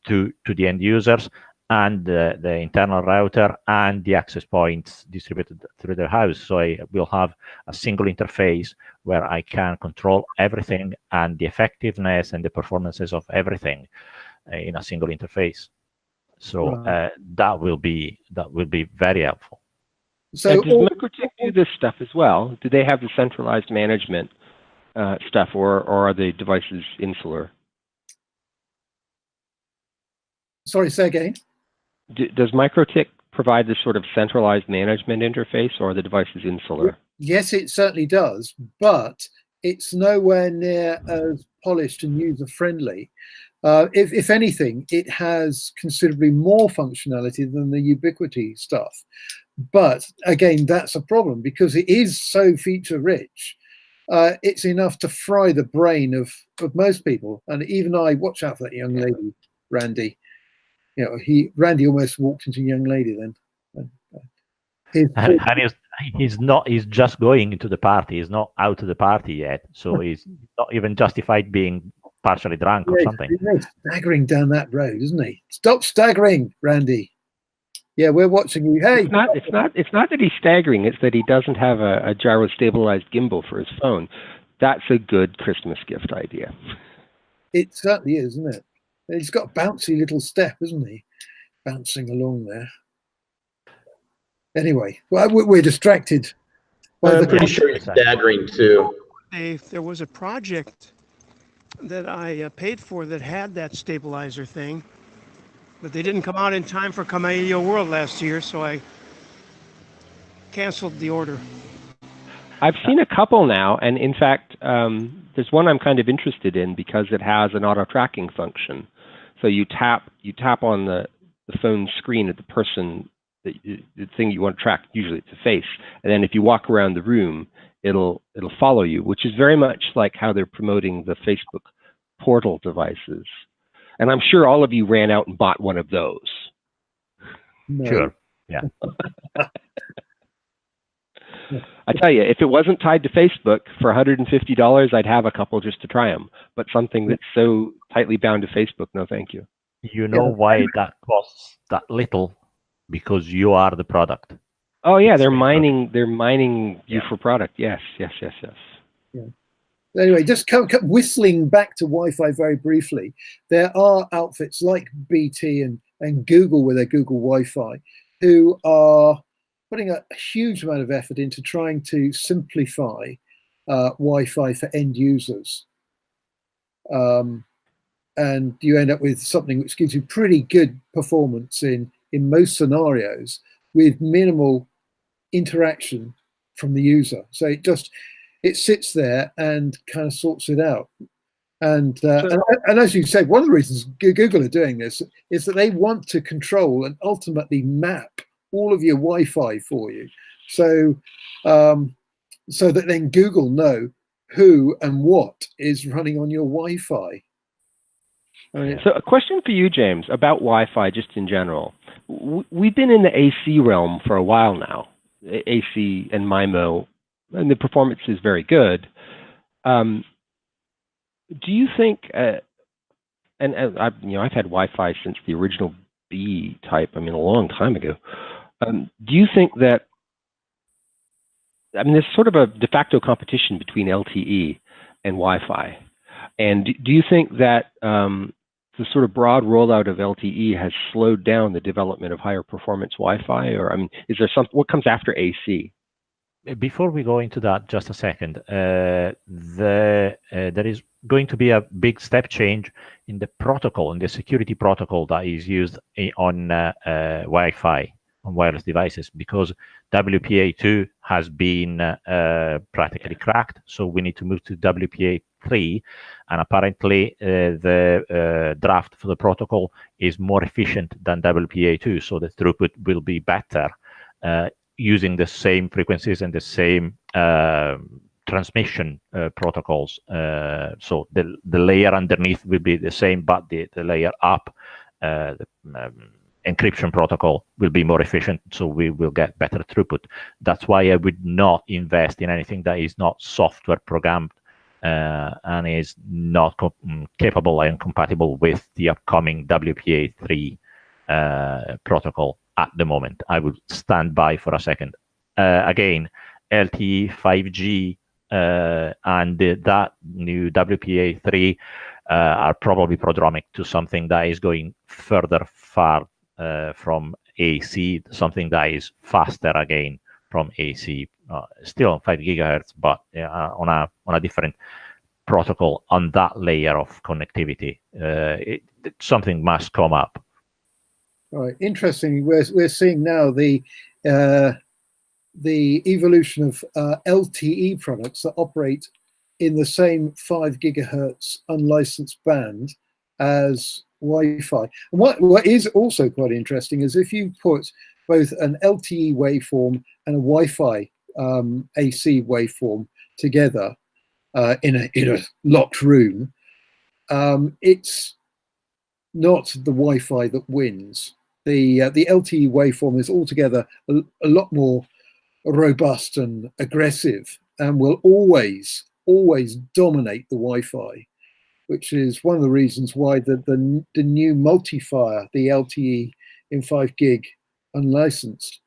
to the end users, and the internal router and the access points distributed through the house. So I will have a single interface where I can control everything and the effectiveness and the performances of everything in a single interface. So that will be very helpful. So does MikroTik do this stuff as well? Do they have the centralized management stuff, or are the devices insular? Sorry, say again. Does MikroTik provide this sort of centralized management interface, or are the devices insular? Yes, it certainly does, but it's nowhere near as polished and user-friendly. If anything, it has considerably more functionality than the Ubiquiti stuff. But again, that's a problem because it is so feature-rich. It's enough to fry the brain of most people. And even I, watch out for that young lady, Randy. Randy almost walked into a young lady then. And he's just going into the party. He's not out of the party yet, so he's not even justified being partially drunk or something. He's staggering down that road, isn't he? Stop staggering, Randy. Yeah, we're watching you. Hey, It's not that he's staggering. It's that he doesn't have a gyro stabilized gimbal for his phone. That's a good Christmas gift idea. it certainly is, isn't it? He's got a bouncy little step, isn't he? Bouncing along there. Anyway, well, we're distracted. I'm pretty sure he's staggering too. There was a project that I paid for that had that stabilizer thing, but they didn't come out in time for Camarillo World last year, so I canceled the order. I've seen a couple now, and in fact, there's one I'm kind of interested in because it has an auto tracking function. So you tap on the phone screen at the person, the thing you want to track. Usually it's a face, and then if you walk around the room, it'll follow you, which is very much like how they're promoting the Facebook portal devices. And I'm sure all of you ran out and bought one of those. No. Sure. Yeah. I tell you, if it wasn't tied to Facebook for $150, I'd have a couple just to try them. But something that's so tightly bound to Facebook, no thank you. You know why that costs that little? Because you are the product. Oh yeah, they're mining you for product. Yes. Yeah. Anyway, just whistling back to Wi-Fi very briefly. There are outfits like BT and Google with their Google Wi-Fi who are putting a huge amount of effort into trying to simplify Wi-Fi for end users. And you end up with something which gives you pretty good performance in most scenarios with minimal interaction from the user. So it sits there and kind of sorts it out. And as you said, one of the reasons Google are doing this is that they want to control and ultimately map all of your Wi-Fi for you, so that then Google know who and what is running on your Wi-Fi. So a question for you, James, about Wi-Fi just in general. We've been in the AC realm for a while now, AC and MIMO, and the performance is very good. Do you think, and I've had Wi-Fi since the original B type, a long time ago. Do you think that, there's sort of a de facto competition between LTE and Wi-Fi, and do you think that the sort of broad rollout of LTE has slowed down the development of higher performance Wi-Fi, or is there what comes after AC? Before we go into that, just a second, there is going to be a big step change in the protocol, in the security protocol that is used on Wi-Fi, on wireless devices, because WPA2 has been practically cracked. So we need to move to WPA3, and apparently the draft for the protocol is more efficient than WPA2, so the throughput will be better using the same frequencies and the same transmission protocols. So the layer underneath will be the same, but the layer up, the encryption protocol, will be more efficient, so we will get better throughput. That's why I would not invest in anything that is not software programmed and is not capable and compatible with the upcoming WPA3 protocol at the moment. I would stand by for a second. Again, LTE, 5G, and that new WPA3 are probably prodromic to something that is going further far from AC, something that is faster again from AC, still on 5 gigahertz, but on a different protocol on that layer of connectivity. Something must come up. All right, interesting. We're seeing now the evolution of LTE products that operate in the same 5 gigahertz unlicensed band as Wi-Fi. And what is also quite interesting is if you put both an LTE waveform and a Wi-Fi AC waveform together in a locked room, it's not the Wi-Fi that wins. the LTE waveform is altogether a lot more robust and aggressive, and will always dominate the Wi-Fi, which is one of the reasons why the new multifier, the LTE in 5 gig unlicensed,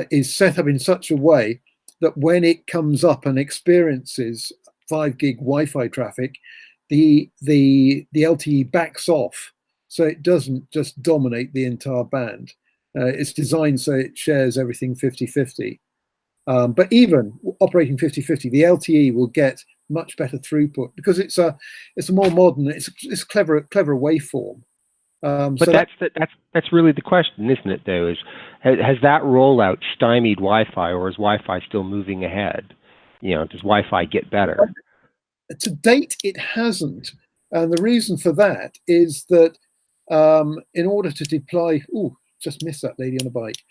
is set up in such a way that when it comes up and experiences 5 gig Wi-Fi traffic, the LTE backs off, so it doesn't just dominate the entire band. It's designed so it shares everything 50-50. But even operating 50-50, the LTE will get much better throughput because it's a more modern, it's clever waveform. But so that's really the question, isn't it? Though, is has that rollout stymied Wi-Fi, or is Wi-Fi still moving ahead? You know, does Wi-Fi get better? To date, it hasn't, and the reason for that is that in order to deploy, just missed that lady on a bike.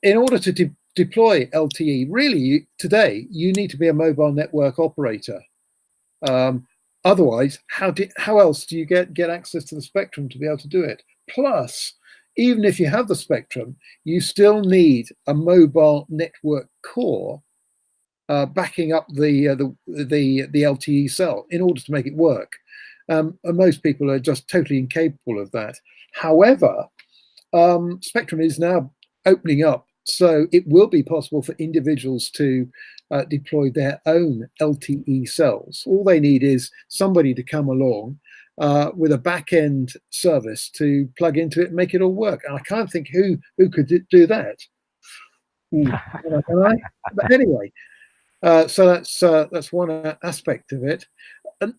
In order to deploy LTE, really today you need to be a mobile network operator. Otherwise, how else do you get access to the spectrum to be able to do it? Plus, even if you have the spectrum, you still need a mobile network core backing up the LTE cell in order to make it work. And most people are just totally incapable of that. However, spectrum is now opening up, so it will be possible for individuals to deploy their own LTE cells. All they need is somebody to come along with a back-end service to plug into it and make it all work. And I can't think who could do that. Can I? But anyway, so that's one aspect of it.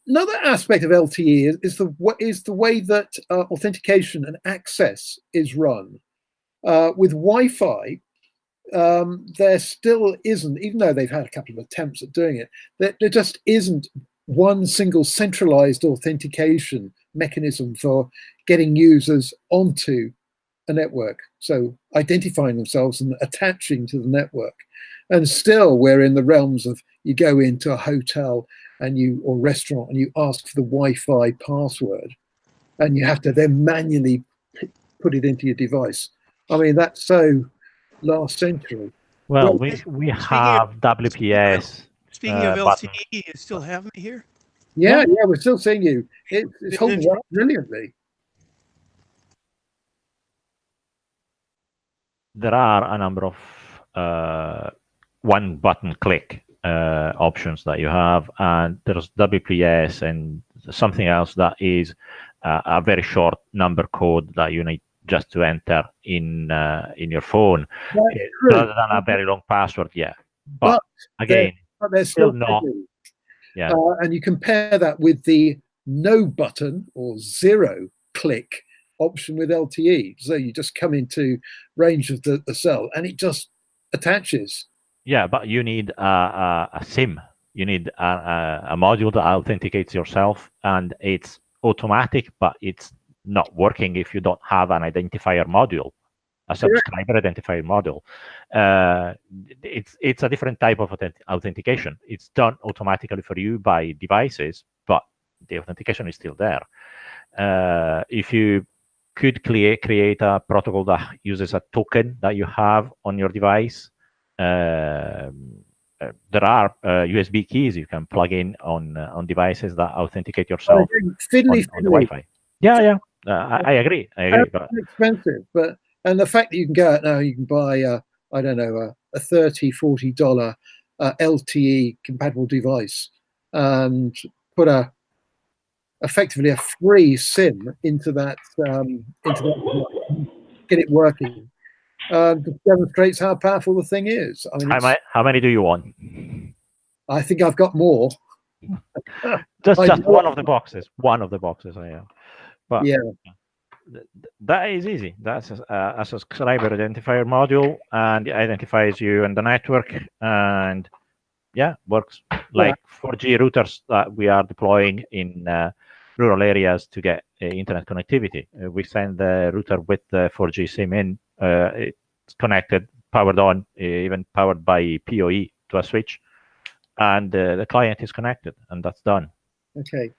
Another aspect of LTE is the way that authentication and access is run. With Wi-Fi, there still isn't, even though they've had a couple of attempts at doing it, there just isn't one single centralized authentication mechanism for getting users onto a network, so identifying themselves and attaching to the network. And still we're in the realms of, you go into a hotel or restaurant and you ask for the Wi-Fi password, and you have to then manually put it into your device. I mean, that's so last century. Well, we have WPS. Speaking of LTE, you still have me here? Yeah, we're still seeing you. It's holding up brilliantly. There are a number of one button click options that you have, and there's WPS and something else that is a very short number code that you need just to enter in your phone, rather than a very long password. Yeah, but again, they're still not. Yeah, and you compare that with the no button or 0 click option with LTE. So you just come into range of the cell and it just attaches. Yeah, but you need a SIM. You need a module that authenticates yourself, and it's automatic, but it's not working if you don't have an identifier module, a subscriber identifier module. It's a different type of authentication. It's done automatically for you by devices, but the authentication is still there. If you could create a protocol that uses a token that you have on your device, there are USB keys you can plug in on devices that authenticate yourself on the Wi-Fi. Yeah. I agree. But expensive, and the fact that you can go out now, you can buy I don't know, a $30-40 LTE compatible device and put effectively a free SIM into that device, get it working. Demonstrates how powerful the thing is. I mean, how many do you want? I think I've got more. just one of the boxes. One of the boxes I have. But yeah, that is easy. That's a subscriber identifier module, and it identifies you and the network, and works like 4G routers that we are deploying in rural areas to get internet connectivity. We send the router with the 4G SIM in. It's connected, powered on, even powered by PoE to a switch, and the client is connected, and that's done. Okay.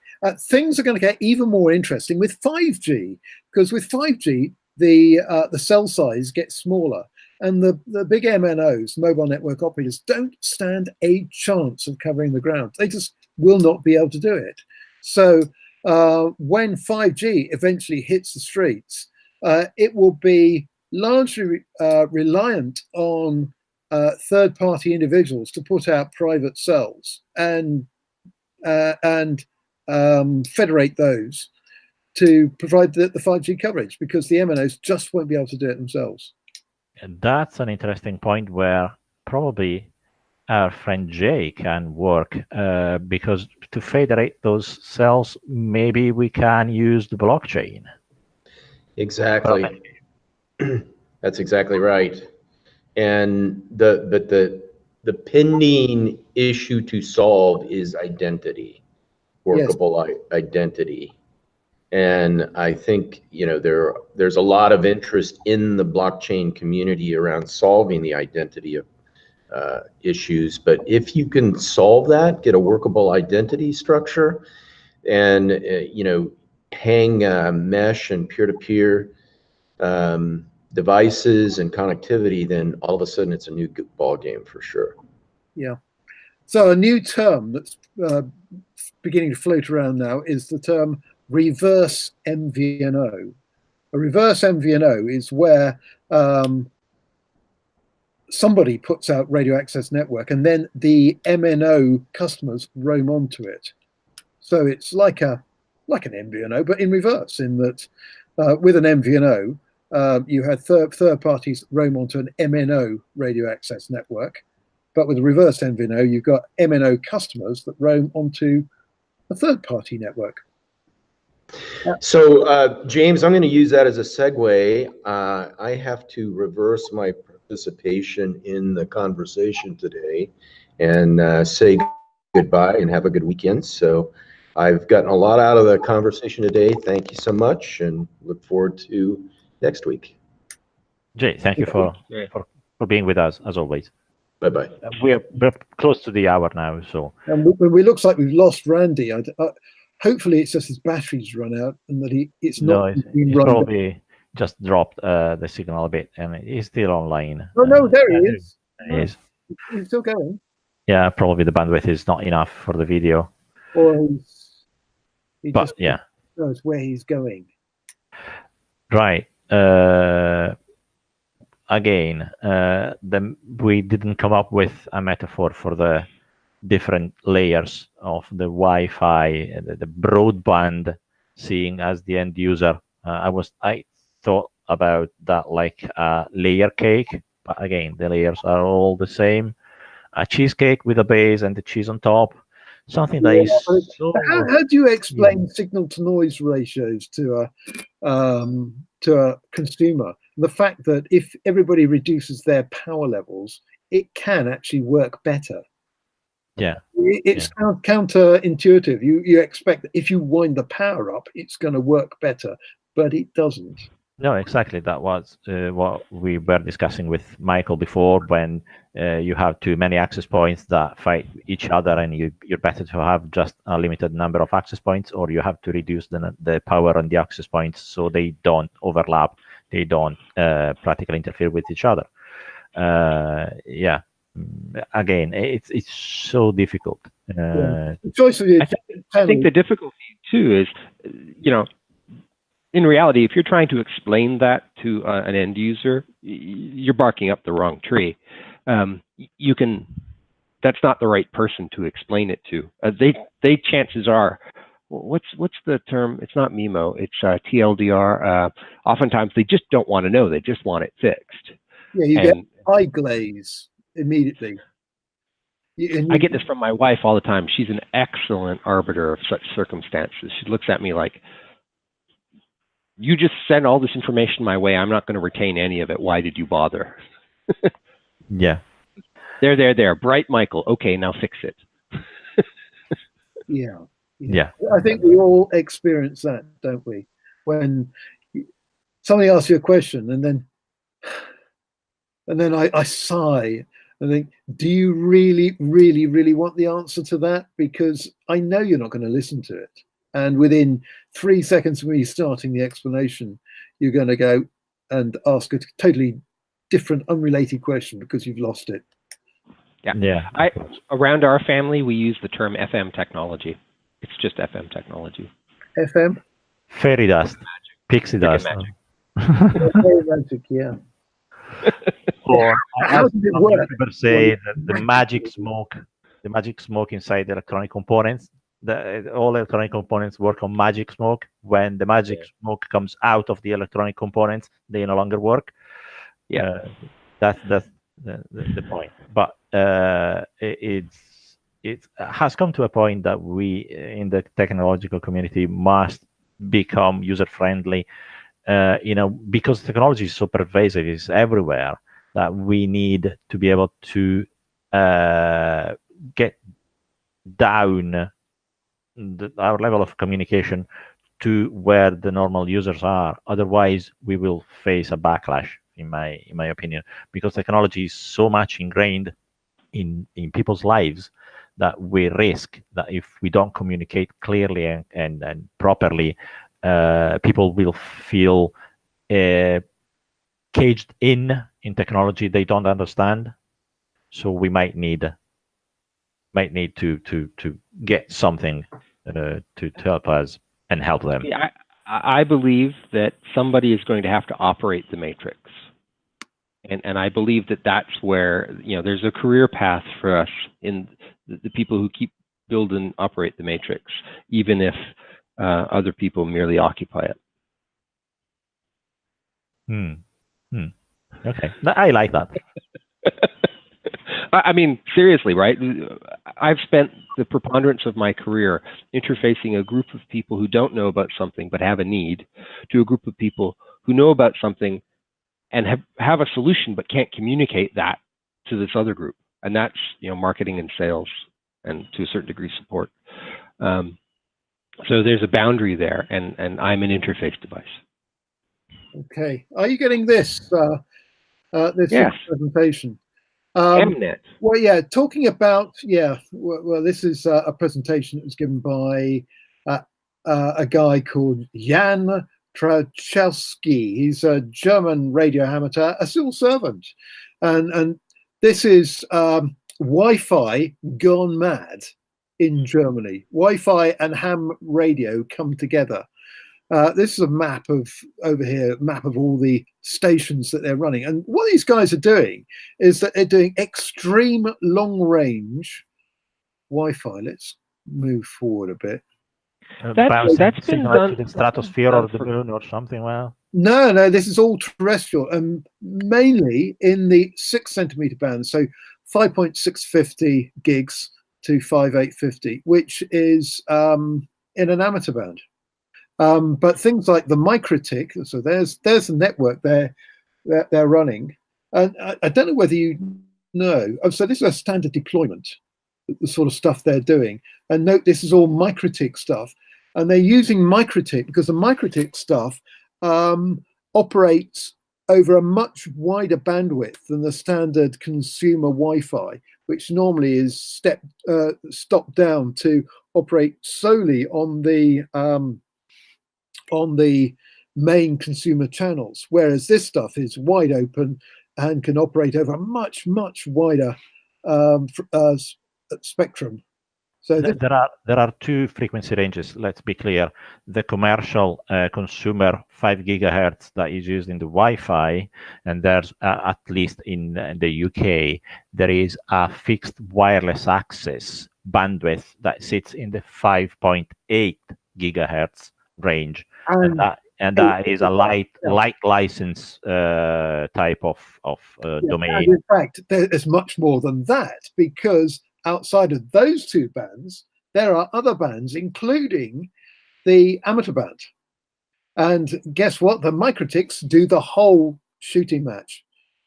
Things are going to get even more interesting with 5G, because with 5G, the cell size gets smaller. And the big MNOs, mobile network operators, don't stand a chance of covering the ground. They just will not be able to do it. So when 5G eventually hits the streets, it will be largely reliant on third-party individuals to put out private cells and federate those to provide the 5G coverage, because the MNOs just won't be able to do it themselves. And that's an interesting point where probably our friend Jay can work, because to federate those cells, maybe we can use the blockchain. Exactly. That's exactly right. And the pending issue to solve is identity, workable identity. And I think, you know, there's a lot of interest in the blockchain community around solving the identity of issues. But if you can solve that, get a workable identity structure, and you know, hang mesh and peer-to-peer devices and connectivity, then all of a sudden it's a new ball game for sure. Yeah. So a new term that's beginning to float around now is the term reverse MVNO. A reverse MVNO is where somebody puts out radio access network and then the MNO customers roam onto it. So it's like an MVNO, but in reverse, in that with an MVNO, you had third parties roam onto an MNO radio access network. But with a reverse MVNO, you've got MNO customers that roam onto a third-party network. So, James, I'm going to use that as a segue. I have to reverse my participation in the conversation today and say goodbye and have a good weekend. So I've gotten a lot out of the conversation today. Thank you so much, and look forward to next week. Jay, thank you for being with us, as always. Bye-bye. We're close to the hour now, so. And we looks like we've lost Randy. Hopefully it's just his batteries run out and that it's not. No, he's probably just dropped the signal a bit, and he's still online. Oh no, there he is. He is. He's still going. Yeah, probably the bandwidth is not enough for the video. Or he But just yeah, knows where he's going. right. Again, we didn't come up with a metaphor for the different layers of the Wi-Fi, the broadband, seeing as the end user. I thought about that like a layer cake, but again, the layers are all the same. A cheesecake with a base and the cheese on top. Something that is so. How do you explain signal to noise ratios to a consumer? The fact that if everybody reduces their power levels, it can actually work better. Yeah, it's counterintuitive. You expect that if you wind the power up, it's going to work better, but it doesn't. No, exactly. That was what we were discussing with Michael before. When you have too many access points that fight each other, and you're better to have just a limited number of access points, or you have to reduce the power on the access points so they don't overlap, they don't practically interfere with each other. Yeah. Again, it's so difficult. The choice of the I think the difficulty too is, you know, in reality, if you're trying to explain that to an end user, you're barking up the wrong tree. That's not the right person to explain it to. They chances are, what's the term? It's not MIMO, it's TLDR. Oftentimes they just don't want to know. They just want it fixed. Yeah, you get eye glaze immediately. I get this from my wife all the time. She's an excellent arbiter of such circumstances. She looks at me like, you just send all this information my way. I'm not going to retain any of it. Why did you bother? Yeah. There. Bright Michael. Okay, now fix it. Yeah. I think we all experience that, don't we? When somebody asks you a question and then I sigh and think, do you really, really, really want the answer to that? Because I know you're not going to listen to it. And within 3 seconds of me starting the explanation, you're going to go, and ask a totally different, unrelated question because you've lost it. Yeah. Around our family, we use the term FM technology. It's just FM technology. FM? Fairy dust, pixie dust. Very magic, yeah. Or How does it work? people say the magic smoke inside the electronic components. All electronic components work on magic smoke. When the magic smoke comes out of the electronic components, they no longer work. Yeah, that's the point. But it has come to a point that we in the technological community must become user friendly. Because technology is so pervasive, it's everywhere, that we need to be able to get down our level of communication to where the normal users are. Otherwise, we will face a backlash, in my opinion, because technology is so much ingrained in people's lives that we risk that if we don't communicate clearly and properly, people will feel caged in technology they don't understand. So we might need to get something to help us and help them. Yeah, I believe that somebody is going to have to operate the matrix, and I believe that that's where there's a career path for us in the people who keep build and operate the matrix, even if other people merely occupy it. Okay, I like that. I mean, seriously, right? I've spent the preponderance of my career interfacing a group of people who don't know about something but have a need to a group of people who know about something and have a solution but can't communicate that to this other group. And that's, marketing and sales and to a certain degree support. So there's a boundary there, and I'm an interface device. Okay. Are you getting this Yes. presentation? Mnet. Well, yeah, talking about, well, this is a presentation that was given by a guy called Jan Trachelski. He's a German radio amateur, a civil servant. And this is Wi-Fi gone mad in Germany. Wi-Fi and ham radio come together. This is a map of all the stations that they're running. And what these guys are doing is that they're doing extreme long range Wi-Fi. Let's move forward a bit. That's been done to the stratosphere or the moon or something. Well, no, this is all terrestrial, and mainly in the 6 centimeter band, so 5.650 gigs to 5.850, which is in an amateur band. But things like the MikroTik, so there's the network they're running, and I don't know whether you know. So this is a standard deployment, the sort of stuff they're doing. And note, this is all MikroTik stuff, and they're using MikroTik because the MikroTik stuff operates over a much wider bandwidth than the standard consumer Wi-Fi, which normally is stopped down to operate solely on the main consumer channels, whereas this stuff is wide open and can operate over a much wider spectrum. So there are two frequency ranges. Let's be clear: the commercial consumer 5 gigahertz that is used in the Wi-Fi, and there's at least in the UK there is a fixed wireless access bandwidth that sits in the 5.8 gigahertz range, and that is a light license type of domain. In fact, there's much more than that, because outside of those two bands, there are other bands, including the amateur band. And guess what? The MikroTiks do the whole shooting match.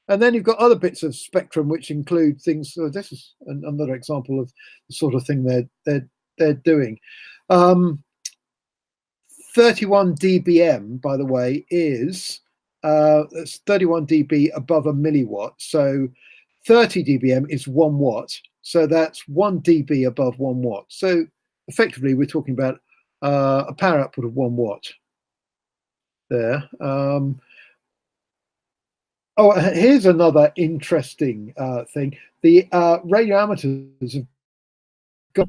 And then you've got other bits of spectrum which include things. So this is another example of the sort of thing they're doing. 31 dBm, by the way, is that's 31 dB above a milliwatt. So 30 dBm is 1 watt. So that's 1 dB above 1 watt. So effectively, we're talking about a power output of 1 watt there. Oh, here's another interesting thing. The radio amateurs have got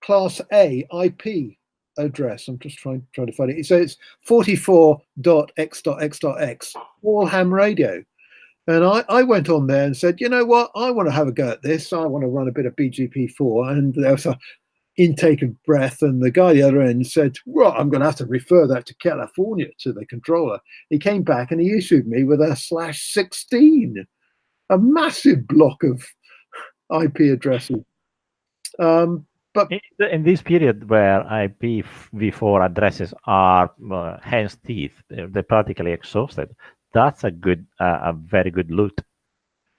Class A IP address. I'm just trying to find it. So it's 44.x.x.x, all ham radio. And I went on there and said, you know what? I want to have a go at this. I want to run a bit of BGP4. And there was a intake of breath, and the guy at the other end said, well, I'm going to have to refer that to California, to the controller. He came back and he issued me with a /16, a massive block of IP addresses. But in this period where IPv4 addresses are hen's teeth, they're practically exhausted, that's a very good loot.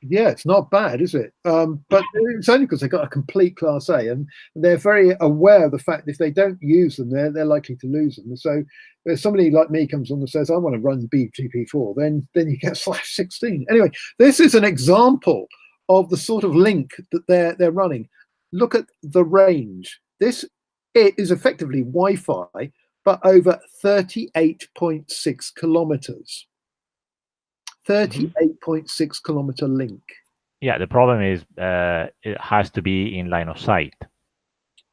Yeah, it's not bad, is it? But it's only because they got a complete Class A, and they're very aware of the fact that if they don't use them, they're likely to lose them. So if somebody like me comes on and says, I want to run BGP4, then you get /16. Anyway, this is an example of the sort of link that they're running. Look at the range. It is effectively Wi-Fi, but over 38.6 kilometers. 38.6 kilometer link. Yeah, the problem is it has to be in line of sight.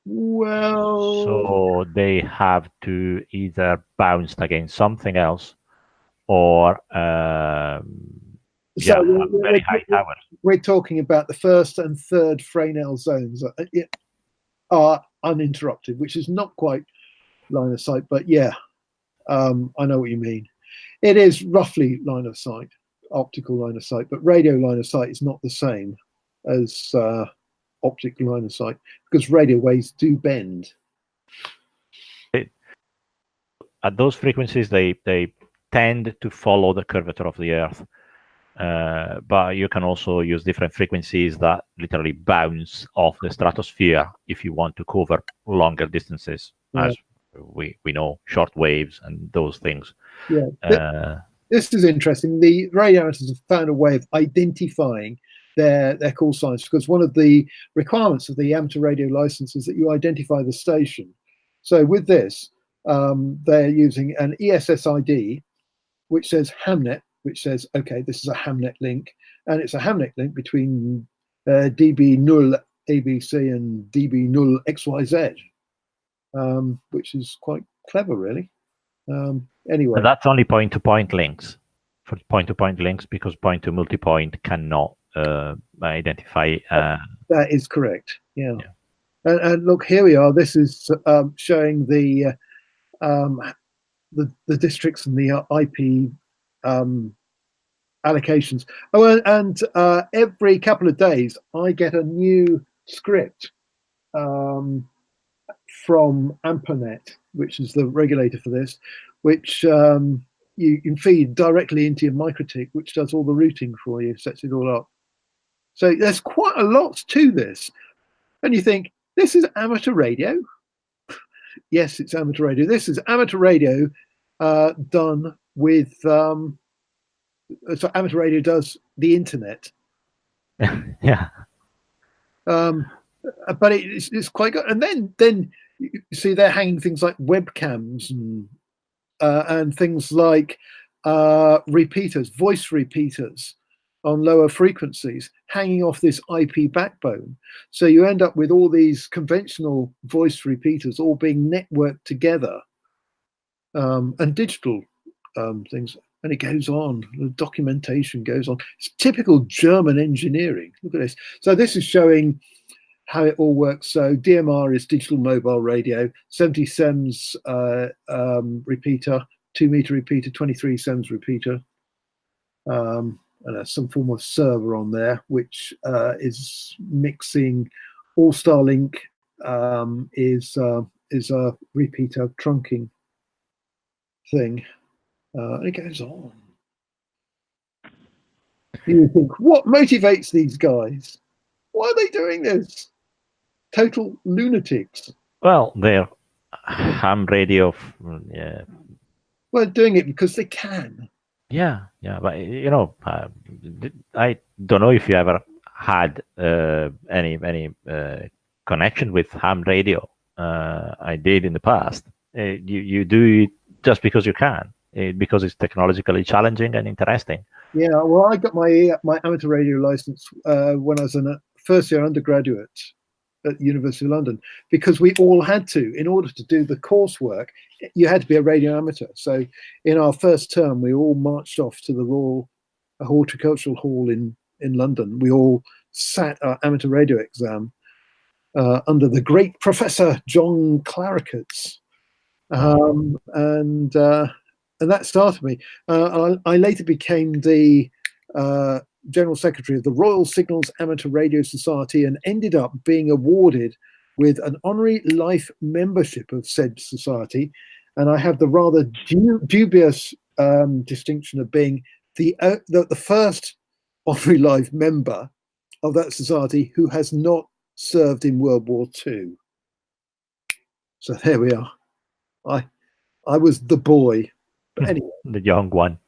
Well, so they have to either bounce against something else or very high towers. We're talking about the first and third Fresnel zones are uninterrupted, which is not quite line of sight, but yeah, I know what you mean. It is roughly line of sight, optical line of sight, but radio line of sight is not the same as optical line of sight because radio waves do bend. At those frequencies, they tend to follow the curvature of the Earth. But you can also use different frequencies that literally bounce off the stratosphere if you want to cover longer distances, as we know, short waves and those things. Yeah. This is interesting. The radio amateurs have found a way of identifying their call signs, because one of the requirements of the amateur radio license is that you identify the station. So with this, they're using an ESSID, which says Hamnet, which says, okay, this is a Hamnet link, and it's a Hamnet link between DB0 ABC and DB0 XYZ, which is quite clever, really. Anyway, but that's only point-to-point links. For point-to-point links, because point-to-multipoint cannot identify. That is correct. Yeah. And look, here we are. This is showing the districts and the IP allocations. Oh, and every couple of days I get a new script from AMPANET, which is the regulator for this, which you can feed directly into your MikroTik, which does all the routing for you, sets it all up. So there's quite a lot to this. And you think, this is amateur radio? Yes, it's amateur radio. This is amateur radio done with, so amateur radio does the internet. Yeah. But it's quite good. And then you see they're hanging things like webcams and things like repeaters, voice repeaters on lower frequencies, hanging off this IP backbone. So you end up with all these conventional voice repeaters all being networked together, and digital things. And it goes on, the documentation goes on. It's typical German engineering. Look at this. So this is showing how it all works. So DMR is digital mobile radio, 70 SEMS repeater, 2 meter repeater, 23 SEMS repeater, and some form of server on there, which is mixing. All Starlink is a repeater trunking thing. It goes on. You think, what motivates these guys? Why are they doing this? Total lunatics. Well, they're ham radio. Yeah. Well, doing it because they can. Yeah, but you know, I don't know if you ever had any connection with ham radio. I did in the past. You do it just because you can. because it's technologically challenging and interesting. Yeah, well, I got my amateur radio license when I was a first year undergraduate at the University of London, because we all had to, in order to do the coursework, you had to be a radio amateur. So in our first term, we all marched off to the Royal Horticultural Hall in London. We all sat our amateur radio exam under the great Professor John Claricotts. And that started me. I later became the General Secretary of the Royal Signals Amateur Radio Society and ended up being awarded with an honorary life membership of said society. And I have the rather dubious distinction of being the first honorary life member of that society who has not served in World War II. So there we are. I was the boy, but anyway, the young one.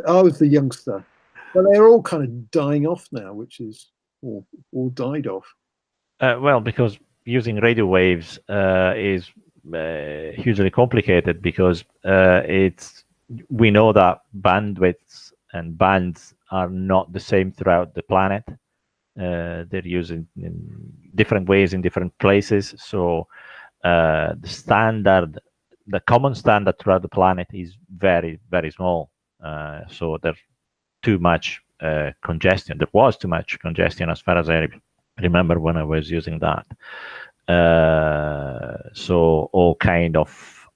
I was the youngster. But they're all kind of dying off now, which is all died off. Well, because using radio waves is hugely complicated, because we know that bandwidths and bands are not the same throughout the planet. They're used in different ways in different places. So the common standard throughout the planet is very, very small. So there's too much congestion. There was too much congestion as far as I remember when I was using that. So all kind of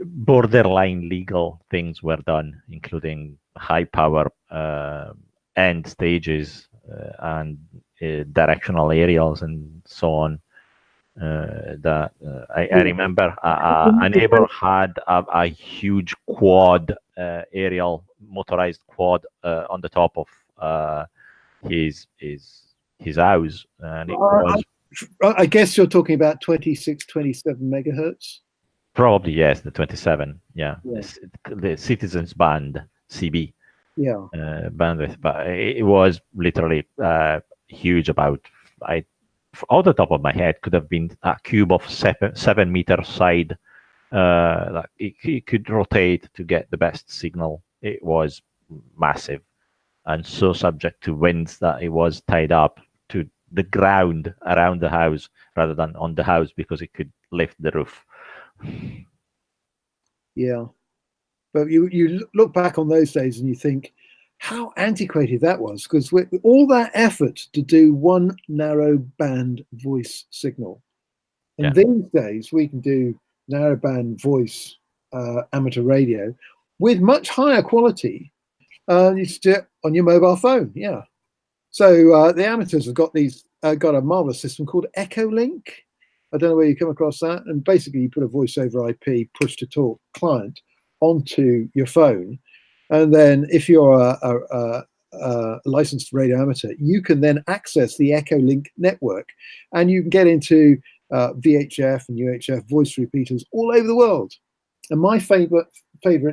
borderline legal things were done, including high power end stages and directional aerials and so on. I remember a neighbor had a huge quad, aerial motorized quad on the top of his house, and it was. I guess you're talking about 26, 27 megahertz. Probably yes, the 27. Yeah. The Citizens Band CB. Yeah. Bandwidth, but it was literally huge. Out the top of my head, could have been a cube of 7 meter side. It could rotate to get the best signal. It was massive and so subject to winds that it was tied up to the ground around the house rather than on the house, because it could lift the roof. Yeah, but you look back on those days and you think how antiquated that was, because with all that effort to do one narrow band voice signal, and these days we can do narrow band voice amateur radio with much higher quality. You just do it on your mobile phone. Yeah. So the amateurs have got a marvelous system called Echolink. I don't know where you come across that. And basically you put a voice over IP push to talk client onto your phone. And then if you're a licensed radio amateur, you can then access the Echolink network, and you can get into VHF and UHF voice repeaters all over the world. And my favorite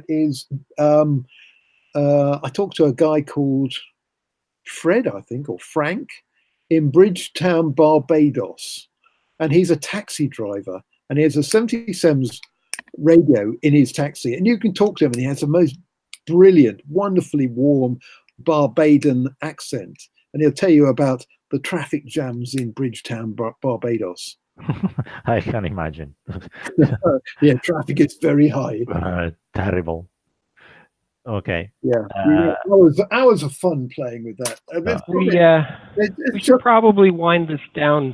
is I talked to a guy called Fred, I think, or Frank, in Bridgetown, Barbados. And he's a taxi driver, and he has a 77s radio in his taxi. And you can talk to him, and he has the most brilliant, wonderfully warm Barbadian accent. And he'll tell you about the traffic jams in Bridgetown, Barbados. I can imagine. Yeah, traffic is very high. Terrible. Okay. Yeah. Hours of fun playing with that. We should probably wind this down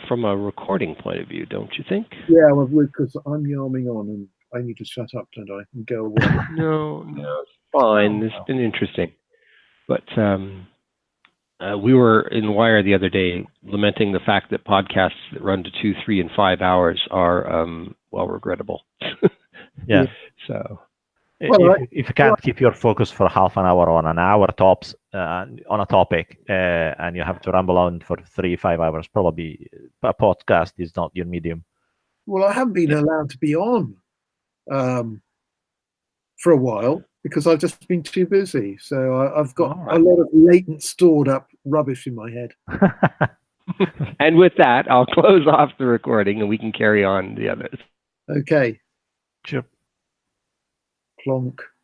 from a recording point of view, don't you think? Yeah, well, because I'm yarming on and I need to shut up, don't I? And go away. No, it's fine. It's been interesting. But we were in Wire the other day lamenting the fact that podcasts that run to 2, 3, and 5 hours are, regrettable. Yeah. So... if you can't keep your focus for half an hour on an hour tops on a topic, and you have to ramble on for 3-5 hours, probably a podcast is not your medium. Well, I haven't been allowed to be on for a while because I've just been too busy. So I've got a lot of latent stored up rubbish in my head. And with that, I'll close off the recording and we can carry on the others. Okay. Sure. plonk.